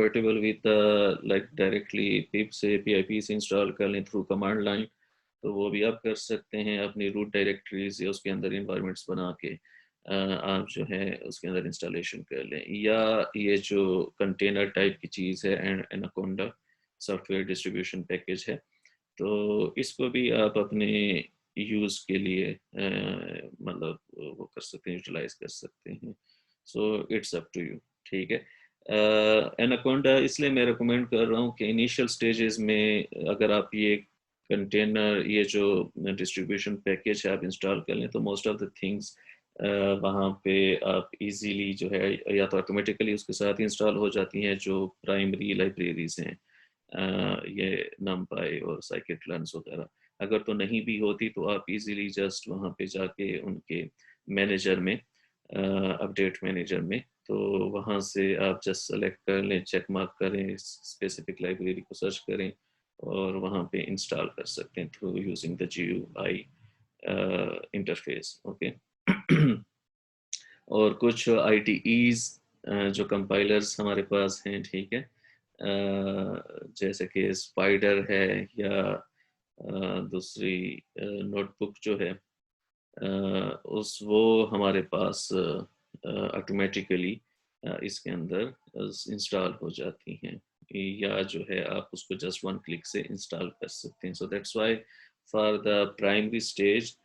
Compatible with like directly पिप से PIP से install कर लें थ्रू कमांड लाइन, तो वो भी आप कर सकते हैं। अपनी रूट डायरेक्टरीज या उसके अंदर इन्वायरमेंट्स बना के आप जो है उसके अंदर इंस्टॉलेशन कर लें। या ये जो कंटेनर टाइप की चीज़ है एनाकोंडा सॉफ्टवेयर डिस्ट्रीब्यूशन पैकेज है, तो इसको भी आप अपने यूज़ के लिए मतलब वो कर सकते हैं, यूटिलाइज कर सकते हैं। So it's up to you, ठीक है। एनाकोंडा इसलिए मैं रिकमेंड कर रहा हूँ कि इनिशियल स्टेजेस में अगर आप ये कंटेनर, ये जो डिस्ट्रीब्यूशन पैकेज है आप इंस्टॉल कर लें, तो मोस्ट ऑफ द थिंग्स वहाँ पे आप इजीली जो है या तो ऑटोमेटिकली उसके साथ इंस्टॉल हो जाती हैं जो प्राइमरी लाइब्रेरीज हैं, ये numpy और scikit-learns वगैरह। अगर तो नहीं भी होती तो आप इजीली जस्ट वहाँ पे जाके उनके मैनेजर में, अपडेट मैनेजर में, तो वहाँ से आप जस्ट सेलेक्ट कर लें, चेक मार्क करें, स्पेसिफिक लाइब्रेरी को सर्च करें और वहाँ पे इंस्टॉल कर सकते हैं through using the GUI interface. Okay. और कुछ IDEs जो कंपाइलर्स हमारे पास हैं, ठीक है, जैसे कि स्पाइडर है या दूसरी नोटबुक जो है, उस वो हमारे पास ऑटोमेटिकली इसके अंदर इंस्टॉल हो जाती हैं, या जो है आप उसको जस्ट वन क्लिक से इंस्टॉल कर सकते हैं। So that's why for the primary stage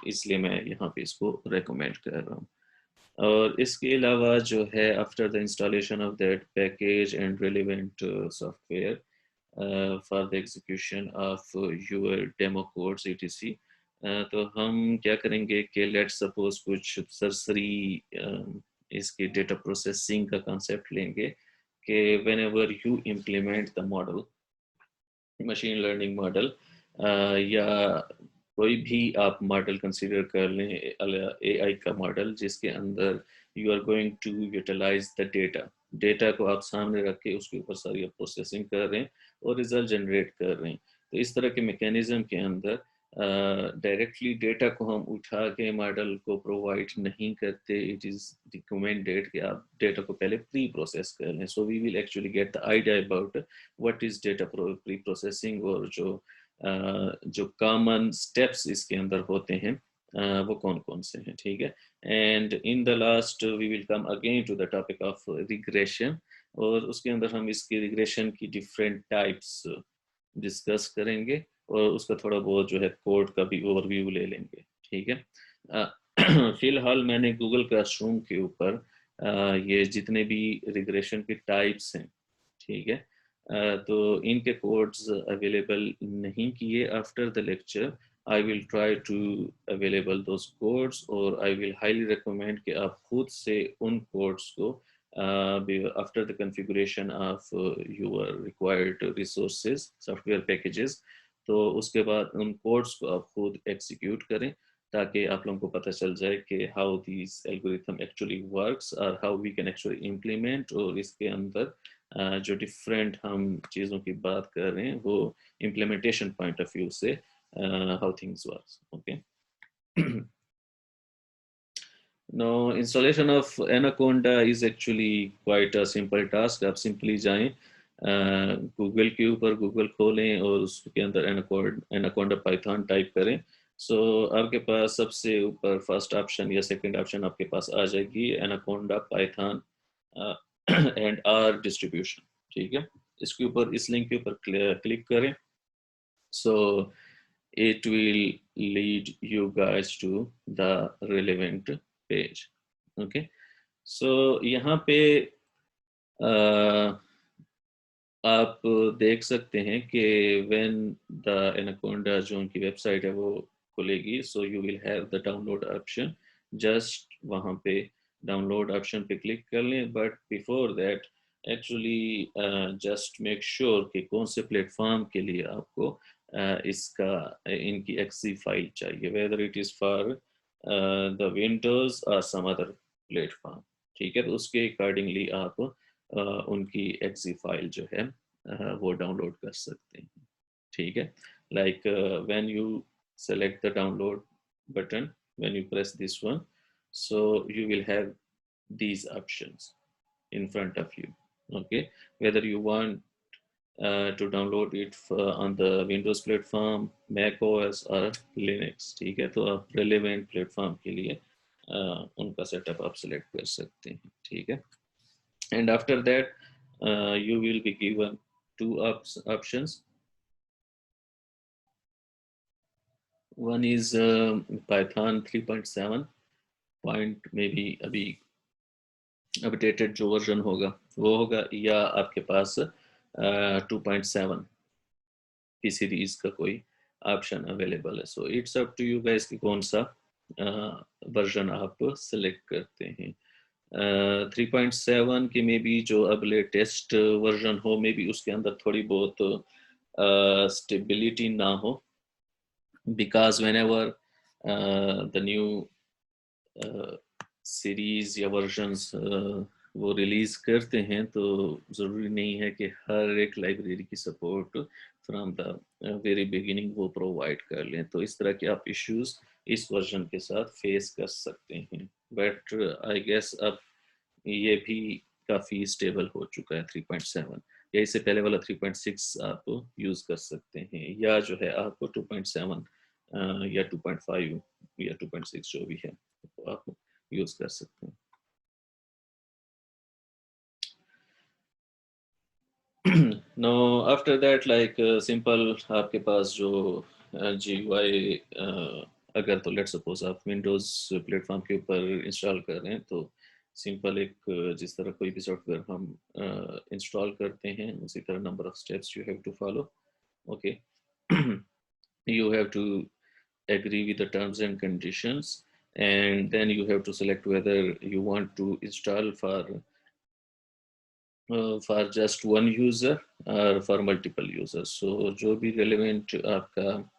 इसलिए मैं यहाँ पे इसको रेकमेंड कर रहा हूँ। और इसके अलावा जो है after the installation of that package and relevant software for the execution of your demo codes etc, तो हम क्या करेंगे कि लेट्स सपोज कुछ सरसरी इसके डेटा प्रोसेसिंग का कंसेप्ट लेंगे कि whenever you implement the model, machine learning model, या कोई भी आप मॉडल कंसीडर कर लें, AI का मॉडल जिसके अंदर you are going to utilize the data को आप सामने रख के उसके ऊपर सारी आप प्रोसेसिंग कर रहे हैं और रिजल्ट जनरेट कर रहे हैं। तो इस तरह के मैकेनिज्म के अंदर डायरेक्टली डेटा को हम उठा के मॉडल को प्रोवाइड नहीं करते। इट इज़ रिकमेंडेड कि आप डेटा को पहले प्री प्रोसेस कर लें। So we will actually get the idea about what is data pre processing और जो कॉमन स्टेप्स इसके अंदर होते हैं वो कौन कौन से हैं, ठीक है। And in the last we will come again to the topic of regression, और उसके अंदर हम इसकी रिग्रेशन की डिफरेंट टाइप्स डिस्कस करेंगे और उसका थोड़ा बहुत जो है कोड का भी ओवरव्यू ले लेंगे, ठीक है। फिलहाल मैंने गूगल क्लासरूम के ऊपर ये जितने भी रिग्रेशन के टाइप्स हैं, ठीक है, तो इनके कोड्स अवेलेबल नहीं किए। After the lecture I will try to available those codes, और आई विल हाईली रिकमेंड कि आप खुद से उन कोड्स को after the configuration of your required resources software packages, तो उसके बाद उन कोड्स को आप खुद एग्जीक्यूट करें ताकि आप लोगों को पता चल जाए कि how this algorithm actually works और how we can actually implement, और इसके अंदर जो डिफरेंट हम चीज़ों की बात कर रहे हैं वो इम्प्लीमेंटेशन पॉइंट ऑफ व्यू से how things works. Okay. Now, installation of Anaconda is actually quite a simple task. आप सिंपली जाएं गूगल के ऊपर, गूगल खोलें और उसके अंदर एनाकोंडा पाइथन टाइप करें। सो आपके पास सबसे ऊपर फर्स्ट ऑप्शन या सेकंड ऑप्शन आपके पास आ जाएगी Anaconda Python and R distribution, ठीक है। इसके ऊपर, इस लिंक के ऊपर क्लिक करें। सो it will lead you guys to the relevant page. Okay, so यहाँ पे आप देख सकते हैं कि when the Anaconda जो उनकी वेबसाइट है वो खुलेगी, so you will have the download option. just वहाँ पे डाउनलोड ऑप्शन पे क्लिक कर लें, but before that actually just make sure कि कौन से प्लेटफॉर्म के लिए आपको इसका इनकी exe फाइल चाहिए, whether it is for the Windows or some other platform, ठीक है। तो उसके अकॉर्डिंगली आप उनकी exe फाइल जो है वो डाउनलोड कर सकते हैं, ठीक है। Like when you select the download button, when you press this one, so you will have these options in front of you, Okay, whether you want to download it on the Windows platform, Mac OS or Linux, ठीक है, तो आप relevant platform के लिए उनका setup आप select कर सकते हैं, ठीक है. And after that, you will be given two options. One is Python 3.7 point, maybe अभी अपडेटेड जो वर्जन होगा वो होगा, या आपके पास 2.7 की सीरीज का कोई ऑप्शन अवेलेबल है. So it's up to you guys कि कौन सा वर्जन आप सेलेक्ट करते हैं. 3.7 के में भी जो अब लेटेस्ट वर्जन हो, मे बी उसके अंदर थोड़ी बहुत स्टेबिलिटी ना हो, because when ever the new series या वर्जन्स वो रिलीज करते हैं, तो ज़रूरी नहीं है कि हर एक लाइब्रेरी की support from the very beginning वो प्रोवाइड कर लें. तो इस तरह के आप इश्यूज इस वर्जन के साथ फेस कर सकते हैं. बट आई गेस अब ये भी काफ़ी स्टेबल हो चुका है 3.7, या इससे पहले वाला 3.6 आप यूज़ कर सकते हैं, या जो है आपको 2.7 या 2.5 या 2.6 जो भी है तो आप यूज़ कर सकते हैं. Know after that like simple आपके पास जो GUI अगर तो लेट सपोज आप विंडोज़ प्लेटफॉर्म के ऊपर इंस्टॉल कर रहे हैं, तो सिंपल एक जिस तरह कोई भी सॉफ्टवेयर हम इंस्टॉल करते हैं उसी तरह number of steps you have to follow. Okay, you have to agree with the terms and conditions, and then you have to select whether you want to install for just one user or for multiple users. So जो भी relevant आपका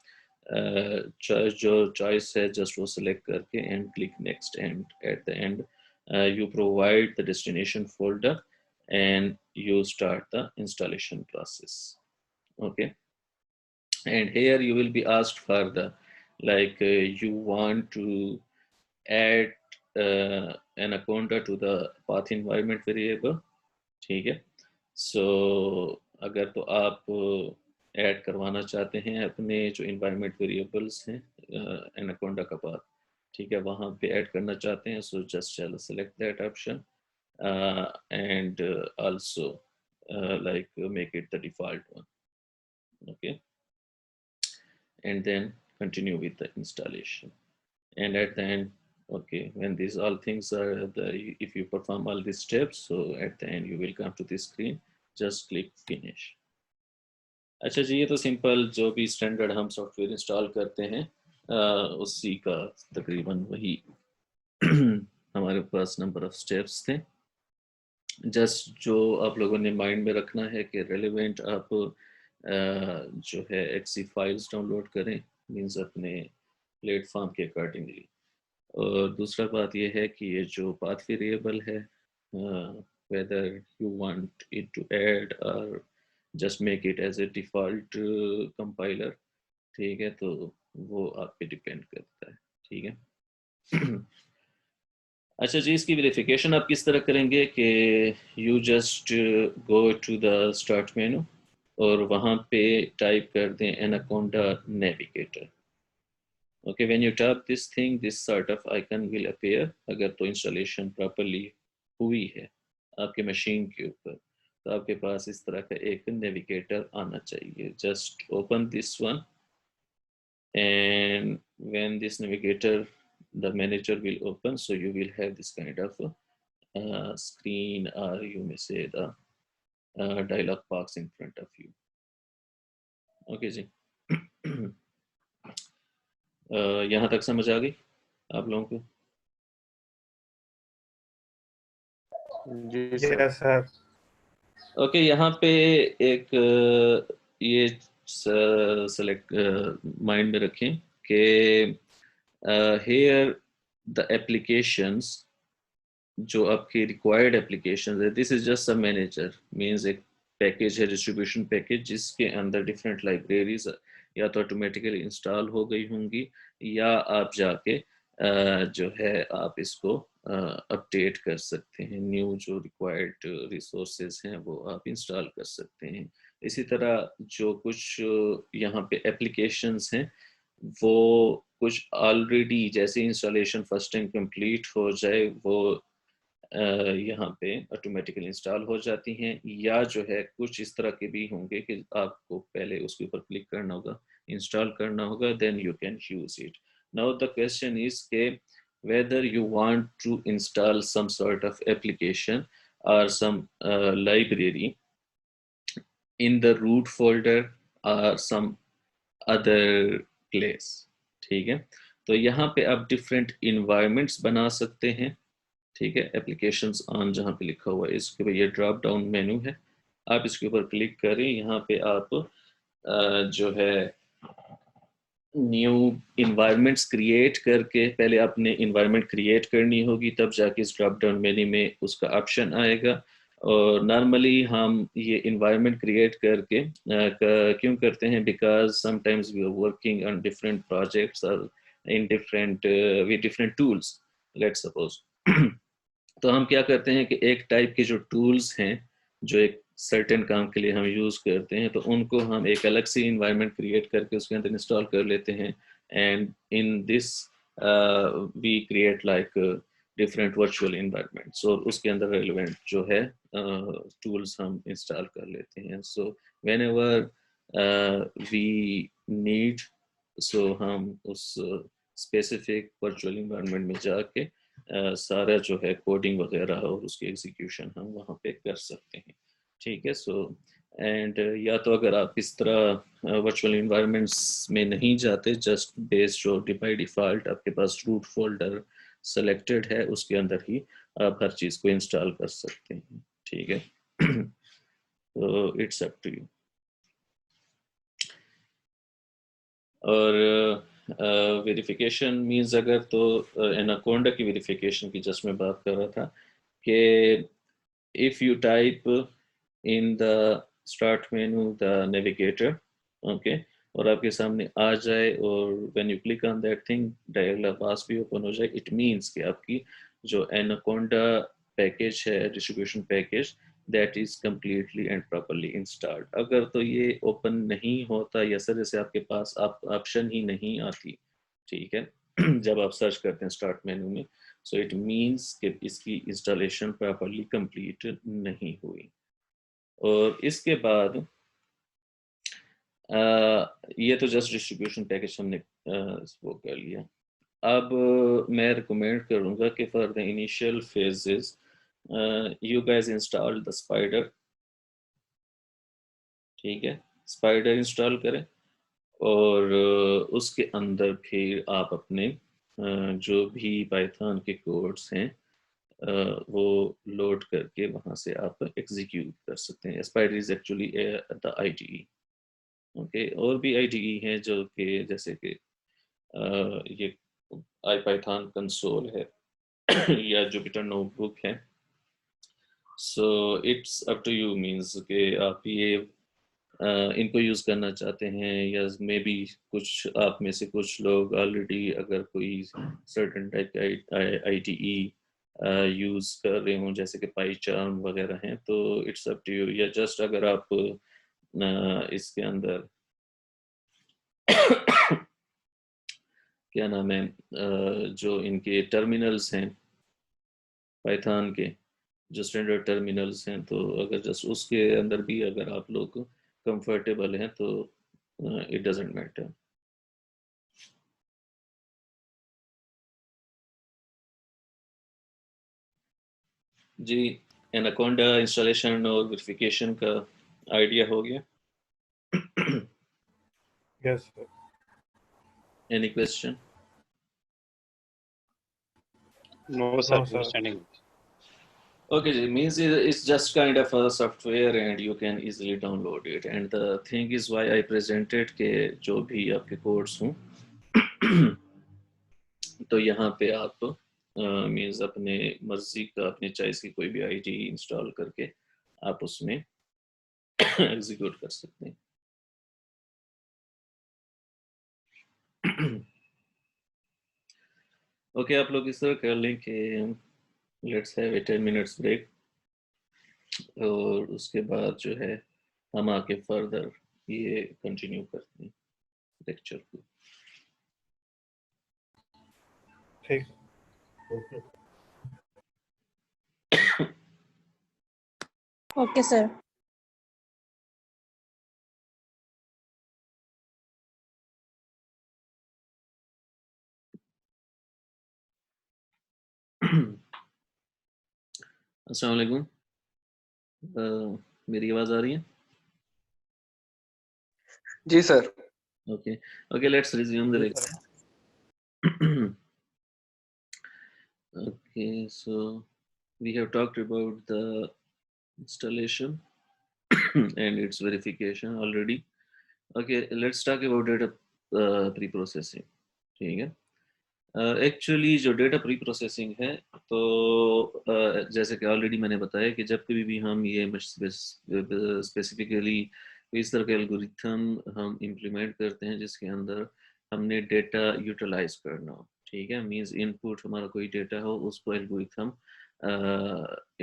जो choice है, just वो select करके and click next, and at the end you provide the destination folder and you start the installation process. Okay, and here you will be asked for the like you want to add anaconda to the path environment variable, ठीक है. सो अगर तो आप add करवाना चाहते हैं अपने जो इन्वायरमेंट वेरिएबल्स हैं एनाकोंडा का पाथ, ठीक है, वहाँ पे ऐड करना चाहते हैं, so just select that option and also like make it the default one. Okay, and then continue with the installation, and at the end, okay, when these all things are if you perform all these steps, so at the end you will come to this screen, just click finish. अच्छा जी, ये तो simple जो भी standard हम software install करते हैं उसी का तकरीबन वही हमारे पास नंबर ऑफ स्टेप्स थे. जस्ट जो आप लोगों ने माइंड में रखना है कि रेलेवेंट आप जो है एक्सी फाइल्स डाउनलोड करें, मीन्स अपने प्लेटफॉर्म के अकॉर्डिंगली. और दूसरा बात यह है कि ये जो पाथ वेरिएबल है, whether you want it to add or just make it as a default compiler, ठीक है, तो वो आप पे डिपेंड करता है, ठीक है. अच्छा जी, इसकी वेरिफिकेशन आप किस तरह करेंगे कि you just go to the start menu और वहाँ पे टाइप कर दें Anaconda navigator. Okay, when you tap this thing, this sort of icon will appear. अगर तो इंस्टॉलेशन प्रॉपरली हुई है आपके मशीन के ऊपर, तो आपके पास इस तरह का एक नेविगेटर आना चाहिए. Just open this one, and when this navigator, the manager will open, so you will have this kind of screen, or you may say the dialog box in front of you. Okay जी. यहाँ तक समझ आ गई आप लोगों को? जी sir. Okay, यहाँ पे एक ये सेलेक्ट माइंड में रखें कि here the applications जो आपके रिक्वायर्ड एप्लीकेशन है, this is just a manager, means एक पैकेज है, डिस्ट्रीब्यूशन पैकेज, जिसके अंदर डिफरेंट लाइब्रेरीज या तो ऑटोमेटिकली इंस्टॉल हो गई होंगी, या आप जाके जो है आप इसको अपडेट कर सकते हैं, न्यू जो रिक्वायर्ड रिसोर्सेज हैं वो आप इंस्टॉल कर सकते हैं। इसी तरह जो कुछ यहाँ पे एप्लीकेशंस हैं वो कुछ ऑलरेडी जैसे इंस्टॉलेशन फर्स्ट टाइम कंप्लीट हो जाए वो यहाँ पे ऑटोमेटिकली इंस्टॉल हो जाती हैं, या जो है कुछ इस तरह के भी होंगे कि आपको पहले उसके ऊपर क्लिक करना होगा, इंस्टॉल करना होगा, then you can use it. Now the question is के whether you want to install some sort of application or some library in the root folder or some other place। ठीक है, तो यहाँ पे आप डिफरेंट इन्वायरमेंट्स बना सकते हैं। ठीक है, एप्लीकेशंस ऑन जहाँ पे लिखा हुआ है इसके ऊपर ये ड्रॉप डाउन मेन्यू है, आप इसके ऊपर क्लिक करें। यहाँ पे आप जो है न्यू इन्वायरमेंट्स क्रिएट करके, पहले आपने इन्वायरमेंट क्रिएट करनी होगी तब जाके इस ड्रॉप डाउन मेन्यू में उसका ऑप्शन आएगा। और नॉर्मली हम ये इन्वायरमेंट क्रिएट करके क्यों करते हैं, because sometimes we are working on different projects और in different with different tools, let's suppose. तो हम क्या करते हैं कि एक टाइप के जो टूल्स हैं जो एक सर्टेन काम के लिए हम यूज़ करते हैं, तो उनको हम एक अलग से इन्वायरमेंट क्रिएट करके उसके अंदर इंस्टॉल कर लेते हैं। And in this we create like different virtual environments, और उसके अंदर रेलिवेंट जो है टूल्स हम इंस्टॉल कर लेते हैं। So whenever we need, so हम उस स्पेसिफिक वर्चुअल इन्वायरमेंट में जाके सारा जो है कोडिंग वगैरह और उसकी एग्जीक्यूशन हम वहाँ पे कर सकते हैं। ठीक है, सो एंड या तो अगर आप इस तरह वर्चुअल इन्वायरमेंट्स में नहीं जाते, जस्ट बेस जो बाई डिफ़ॉल्ट आपके पास रूट फोल्डर सेलेक्टेड है उसके अंदर ही आप हर चीज़ को इंस्टॉल कर सकते हैं। ठीक है, तो इट्स अप टू यू। और वेरिफिकेशन मीन्स अगर तो एनाकोंडा की वेरिफिकेशन की जस्ट मैं बात कर रहा था कि if you type in the start menu the navigator, okay, और आपके सामने आ जाए और when you click on that thing dialog box भी ओपन हो जाए, it means कि आपकी जो एनाकोंडा पैकेज है, distribution package, that is completely and properly installed। अगर तो ये ओपन नहीं होता या सर जैसे आपके पास आप ऑप्शन ही नहीं आती, ठीक है, जब आप सर्च करते हैं स्टार्ट मेनू में, सो इट मीन्स कि इसकी इंस्टॉलेशन प्रॉपरली कंप्लीट नहीं हुई। और इसके बाद ये तो जस्ट डिस्ट्रीब्यूशन पैकेज हमने वो कर लिया। अब मैं रिकमेंड करूँगा कि for the initial phases you guys install the spider. ठीक है, स्पाइडर इंस्टॉल करें और उसके अंदर फिर आप अपने जो भी पाइथन के कोड्स हैं वो लोड करके वहाँ से आप एग्जीक्यूट कर सकते हैं। Spider is actually the IDE। Okay, और भी IDE हैं जो कि जैसे कि ये पाइथन कंसोल है या जुपिटर नोटबुक है। So it's up to you, means कि आप ये इनको यूज़ करना चाहते हैं, या मे बी कुछ आप में से कुछ लोग ऑलरेडी अगर कोई सर्टन टाइप का IDE यूज़ कर रहे हों जैसे कि पाईचार्म वगैरह हैं, तो इट्स अप टू यू। या जस्ट अगर आप इसके अंदर क्या नाम है जो इनके टर्मिनल्स हैं पाइथन के, जो स्टैंडर्ड टर्मिनल्स हैं, तो अगर जस्ट उसके अंदर भी अगर आप लोग कंफर्टेबल हैं तो इट डजेंट मैटर। जी, एनाकोंडा इंस्टॉलेशन और वेरिफिकेशन का आइडिया हो गया? Yes, sir. Any question? No, sir. No, sir. Understanding. Okay, it means it's just kind of a software and you can easily download it. And the thing is why I presented के जो भी आपके codes हों तो यहाँ पे आप means अपने मर्जी का, अपने चॉइस की कोई भी IDE इंस्टॉल करके आप उसमें एग्जीक्यूट कर सकते हैं। ओके, आप लोग इस तरह कर लें कि let's have a 10 minutes break और उसके बाद जो है हम आके फर्दर ये कंटिन्यू करते हैं लेक्चर को। ठीक। Okay sir. अस्सलाम वालेकुम। मेरी आवाज़ आ रही है? जी sir. Okay. Okay, let's resume the lecture. Okay, so we have talked about the installation and its verification already. Okay, let's talk about data pre-processing. ठीक है। एक्चुअली जो डेटा प्री प्रोसेसिंग है तो जैसे कि ऑलरेडी मैंने बताया कि जब कभी भी हम ये स्पेसिफिकली इस तरह के एल्गोरिथम हम इम्प्लीमेंट करते हैं जिसके अंदर हमने डेटा यूटिलाइज करना हो, ठीक है, मींस इनपुट हमारा कोई डेटा हो उसको एल्गोरिथम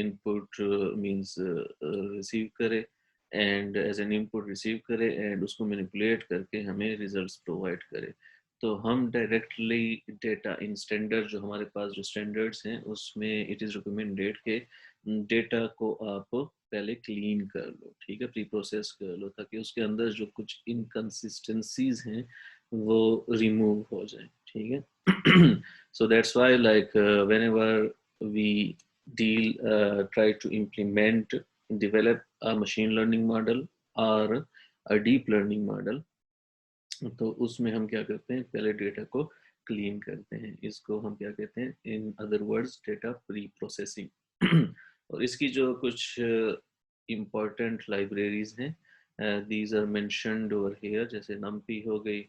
इनपुट मींस रिसीव करे and as an input receive करे एंड उसको मैनिपुलेट करके हमें रिजल्ट्स प्रोवाइड करे। तो हम डायरेक्टली डेटा इन स्टैंडर्ड जो हमारे पास जो स्टैंडर्ड्स हैं उसमें इट इज़ रिकमेंडेड के डेटा को आप पहले क्लीन कर लो, ठीक है, प्री प्रोसेस कर लो ताकि उसके अंदर जो कुछ इनकन्सिस्टेंसीज हैं वो रिमूव हो जाए, ठीक है। So that's why like whenever we deal try to implement develop a machine learning model or a deep learning model, तो उसमें हम क्या करते हैं पहले डेटा को क्लीन करते हैं, इसको हम क्या कहते हैं in other words data pre processing. और इसकी जो कुछ इम्पोर्टेंट लाइब्रेरीज हैं these are mentioned over here, जैसे नमपी हो गई,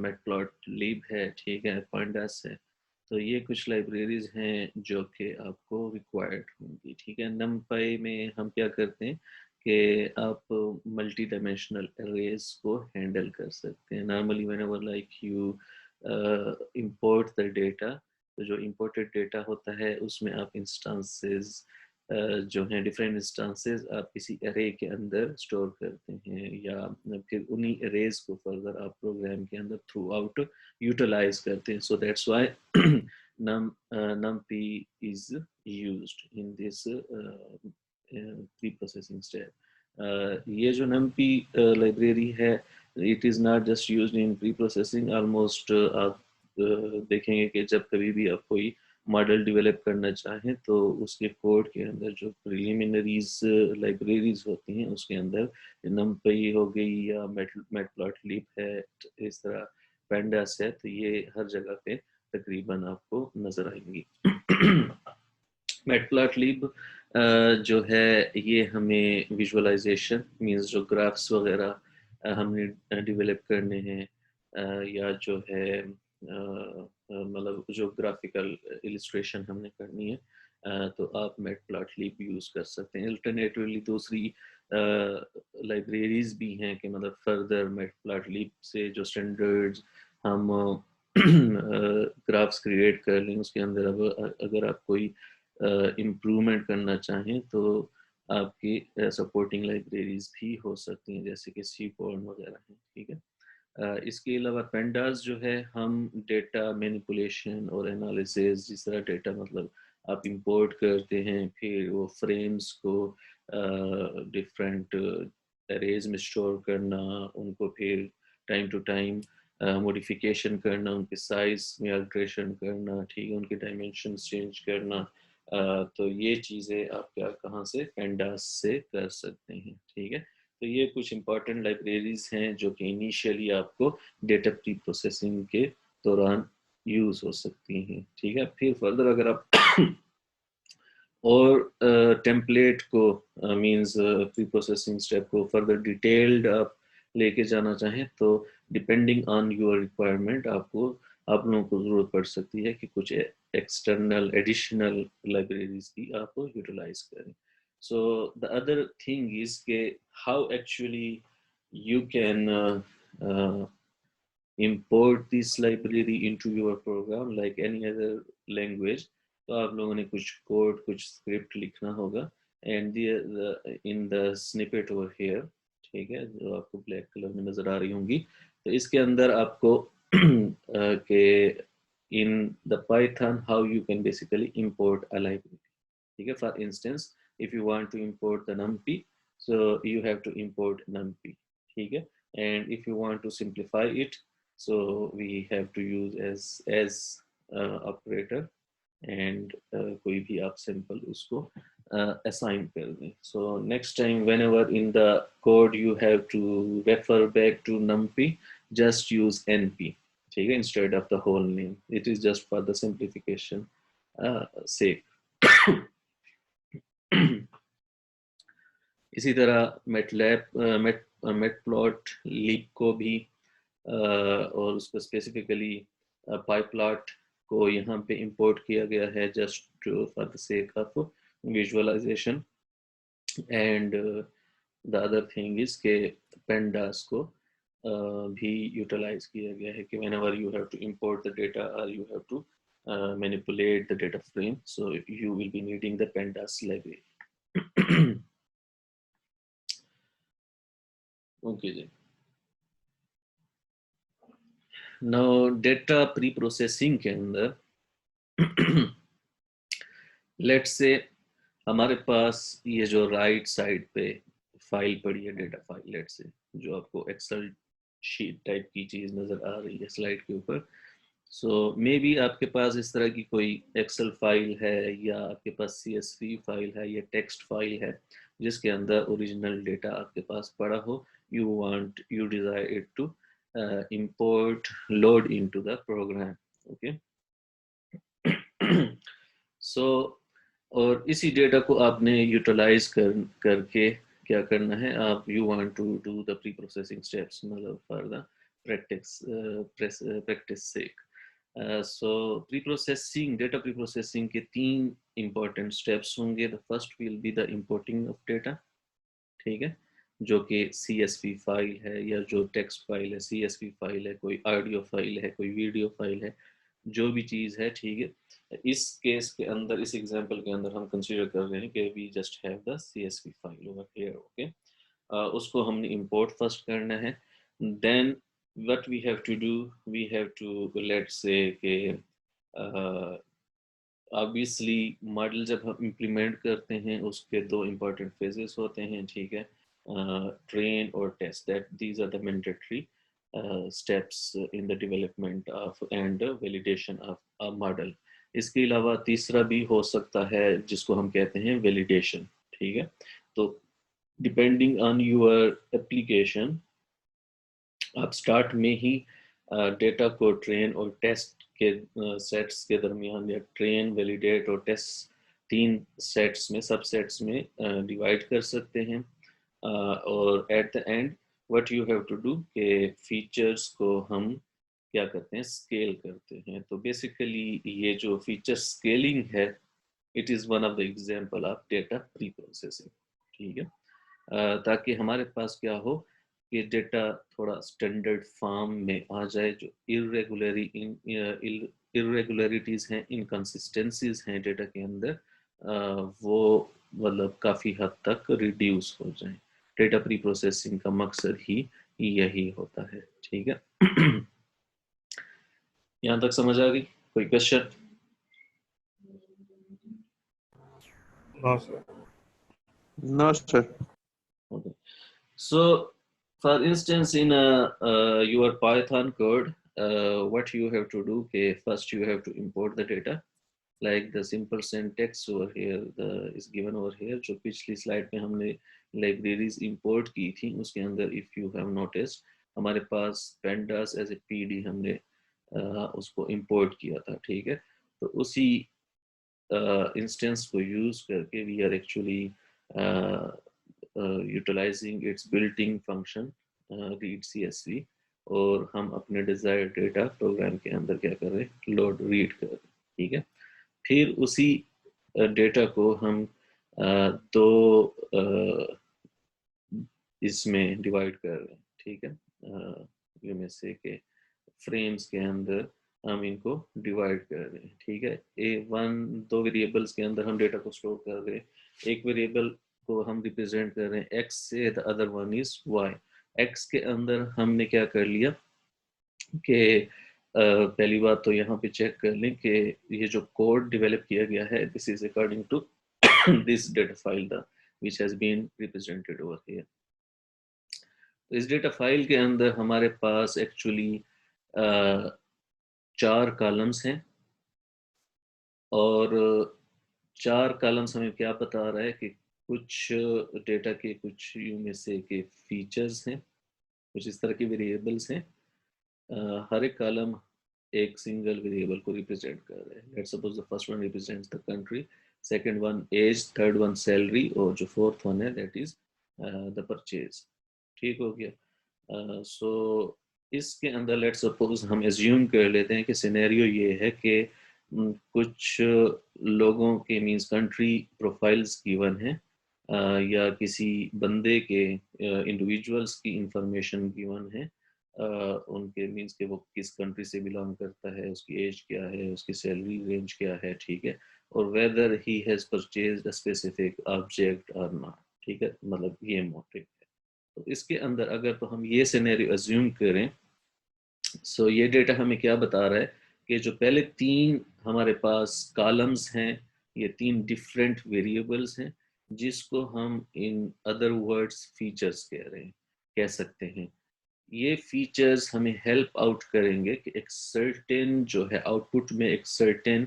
मैटप्लॉटलिब है, ठीक है, पांडास है। तो ये कुछ लाइब्रेरीज हैं जो कि आपको रिक्वायर्ड होंगी, ठीक है। नमपाई में हम क्या करते हैं कि आप मल्टी डायमेंशनल एरेज को हैंडल कर सकते हैं। Normally whenever like you import the data, तो जो इंपोर्टेड डेटा होता है उसमें आप इंस्टांसेस जो हैं डिफरेंट इंस्टांसेस आप किसी एरे के अंदर स्टोर करते हैं या फिर उन्हीं एरेज को फर्दर आप प्रोग्राम के अंदर थ्रू आउट यूटिलाइज करते हैं। So that's why numpy is used in this pre processing step. ये जो numpy लाइब्रेरी है it is not just used in pre processing, almost आप देखेंगे कि जब कभी भी आप कोई मॉडल डेवलप करना चाहें तो उसके कोड के अंदर जो प्रिलिमिनरीज लाइब्रेरीज होती हैं उसके अंदर numpy हो गई या मैटप्लॉटलिब है, इस तरह pandas है, तो ये हर जगह पे तकरीबन आपको नजर आएंगी। मैटप्लॉटलिब जो है ये हमें विजुअलाइजेशन मींस जो ग्राफ्स वगैरह हमने डेवलप करने हैं या जो है मतलब जो ग्राफिकल इलिस्ट्रेशन हमने करनी है तो आप मैटप्लॉटलिब यूज़ कर सकते हैं। अल्टरनेटिवली दूसरी लाइब्रेरीज भी हैं कि मतलब फर्दर मैटप्लॉटलिब से जो स्टैंडर्ड्स हम ग्राफ्स क्रिएट कर लें उसके अंदर अब अगर आप कोई इम्प्रूवमेंट करना चाहें तो आपकी सपोर्टिंग लाइब्रेरीज भी हो सकती हैं जैसे कि सीपॉर्न वगैरह हैं, ठीक है। इसके अलावा पेंडास जो है हम डेटा मैनिपुलेशन और एनालिसिस, जिस तरह डेटा मतलब आप इंपोर्ट करते हैं फिर वो फ्रेम्स को डिफरेंट एरेज में स्टोर करना, उनको फिर टाइम टू टाइम मॉडिफिकेशन करना, उनके साइज में अल्ट्रेशन करना, ठीक है, उनके डायमेंशंस चेंज करना, तो ये चीज़ें आप क्या कहाँ से पेंडास से कर सकते हैं, ठीक है। तो ये कुछ इंपॉर्टेंट लाइब्रेरीज हैं जो कि इनिशियली आपको डेटा प्री प्रोसेसिंग के दौरान यूज़ हो सकती हैं, ठीक है। फिर फर्दर अगर आप और टेम्पलेट को मींस प्री प्रोसेसिंग स्टेप को फर्दर डिटेल्ड आप लेके जाना चाहें तो डिपेंडिंग ऑन योर रिक्वायरमेंट आपको आप लोगों को ज़रूरत पड़ सकती है कि कुछ एक्सटर्नल एडिशनल लाइब्रेरीज की आप यूटिलाइज करें। So the other thing is how actually you can import this library into your program like any other language. तो आप लोगों ने कुछ कोड, कुछ स्क्रिप्ट लिखना होगा, and in the snippet over here, ठीक है, जो आपको ब्लैक कलर में नजर आ रही होंगी, तो इसके अंदर आपको के in the Python how you can basically import a library, ठीक है। For instance if you want to import the numpy, so you have to import numpy, ठीक है। and if you want to simplify it, so we have to use as operator, and कोई भी आप simple उसको assign कर दें। so next time whenever in the code you have to refer back to numpy, just use np, ठीक है, instead of the whole name, it is just for the simplification sake। इसी तरह मेटप्लॉट leap को भी और उसको स्पेसिफिकली पाइप्लॉट को यहाँ पे इंपोर्ट किया गया है just for the sake of visualization. And the other thing is के पेंडास को भी यूटिलाइज किया गया है कि whenever you have to import the data or you have to manipulate the data frame, so you will be needing the pandas library। Okay जी। Now data pre processing के अंदर लेट्स से हमारे पास ये जो राइट साइड पे file पड़ी है, data file, let's say जो आपको एक्सेल शीट टाइप की चीज नजर आ रही है स्लाइड के ऊपर। सो मे बी आपके पास इस तरह की कोई एक्सेल फाइल है, या आपके पास CSV फाइल है, या टेक्स्ट फाइल है जिसके अंदर ओरिजिनल डेटा आपके पास पड़ा हो, you desire it to import, load into the program, okay। सो और इसी डेटा को आपने यूटिलाइज करके क्या करना है, आप you want to do the pre processing steps, मतलब for the practice sake. So pre processing, data pre processing के 3 इंपॉर्टेंट स्टेप्स होंगे। The first will be the importing of data, ठीक है, जो कि CSV फाइल है या जो टेक्स्ट फाइल है, CSV फाइल है, कोई ऑडियो फाइल है, कोई वीडियो फाइल है, जो भी चीज़ है, ठीक है। इस केस के अंदर, इस एग्जांपल के अंदर हम कंसीडर कर रहे हैं कि we just have the CSV file over here, okay. उसको हमने इंपोर्ट फर्स्ट करना है। Then what we have to do, we have to let's say के ऑब्वियसली मॉडल जब हम इम्प्लीमेंट करते हैं उसके 2 इम्पोर्टेंट फेजेस होते हैं, ठीक है, ट्रेन और test, that these are the mandatory steps in the development of and validation of a model. इसके अलावा तीसरा भी हो सकता है जिसको हम कहते हैं वैलिडेशन, ठीक है। तो डिपेंडिंग ऑन योर एप्लीकेशन, आप स्टार्ट में ही डेटा को ट्रेन और टेस्ट के सेट्स के दरमियान, या ट्रेन, वैलिडेट और टेस्ट 3 सेट्स में, सब सेट्स में डिवाइड कर सकते हैं। और at the end what you have to do के फीचर्स को हम क्या करते हैं, स्केल करते हैं। तो बेसिकली ये जो फीचर स्केलिंग है, it is one of the example of data pre processing, ठीक है। ताकि हमारे पास क्या हो कि डेटा थोड़ा स्टैंडर्ड फॉर्म में आ जाए, जो इरेगुलरिटीज़ हैं, इनकन्सिस्टेंसीज हैं डेटा के अंदर, वो मतलब काफ़ी हद तक रिड्यूस हो जाए। डेटा प्री प्रोसेसिंग का मकसद ही यही होता है, ठीक है। यहाँ तक समझ आ गई? कोई question? No, sir. No, sir. Okay. So, for instance, in your Python code, what you have to do, okay, first you have to import the data, like the simple syntax over here is given over here, जो पिछली slide में हमने libraries import की थी, उसके अंदर if you have noticed हमारे पास pandas as a PD हमने उसको इंपोर्ट किया था, ठीक है। तो उसी इंस्टेंस को यूज करके we are actually utilizing its built-in function read CSV, और हम अपने डिजायर्ड डेटा प्रोग्राम के अंदर क्या कर रहे हैं, लोड रीड कर रहे हैं, ठीक है। फिर उसी डेटा को हम 2 इसमें डिवाइड कर रहे हैं, ठीक है, में से के फ्रेम्स के अंदर हम इनको डिवाइड कर रहे हैं, ठीक है। दो वेरिएबल्स के अंदर हम डेटा को स्टोर कर रहे हैं। एक वेरिएबल को हम रिप्रेजेंट कर रहे हैं x से, the other one is y। x के अंदर हमने क्या कर लिया कि पहली बात तो यहाँ पे चेक कर लें कि ये जो कोड डेवलप किया गया है, this is according to this data file the which has been represented over here. तो इस डेटा फाइल के अंदर हमारे पास एक्चुअली 4 कॉलम्स हैं, और 4 कॉलम्स हमें क्या बता रहा है कि कुछ डेटा के कुछ यू में से के फीचर्स हैं, कुछ इस तरह के वेरिएबल्स हैं। हर एक कॉलम एक सिंगल वेरिएबल को रिप्रेजेंट कर रहे हैं। Let's suppose the first one represents the country, second one age, third one salary, और जो फोर्थ वन है दैट इज द परचेज। ठीक हो गया। सो इसके अंदर लेट्स सपोज हम एज्यूम कर लेते हैं कि सिनेरियो ये है कि कुछ लोगों के मींस कंट्री प्रोफाइल्स गिवन है, या किसी बंदे के इंडिविजुअल्स की इंफॉर्मेशन गिवन है, उनके मींस के वो किस कंट्री से बिलोंग करता है, उसकी एज क्या है, उसकी सैलरी रेंज क्या है, ठीक है, और weather he has purchased a specific object और नॉट, ठीक है, मतलब ये मोटिव है। तो इसके अंदर अगर तो हम ये सिनेरियो अज्यूम करें, सो ये डेटा हमें क्या बता रहा है कि जो पहले 3 हमारे पास कॉलम्स हैं, ये 3 डिफरेंट वेरिएबल्स हैं, जिसको हम इन अदर वर्ड्स फीचर्स कह सकते हैं। ये फीचर्स हमें हेल्प आउट करेंगे कि एक सर्टेन जो है आउटपुट में एक सर्टेन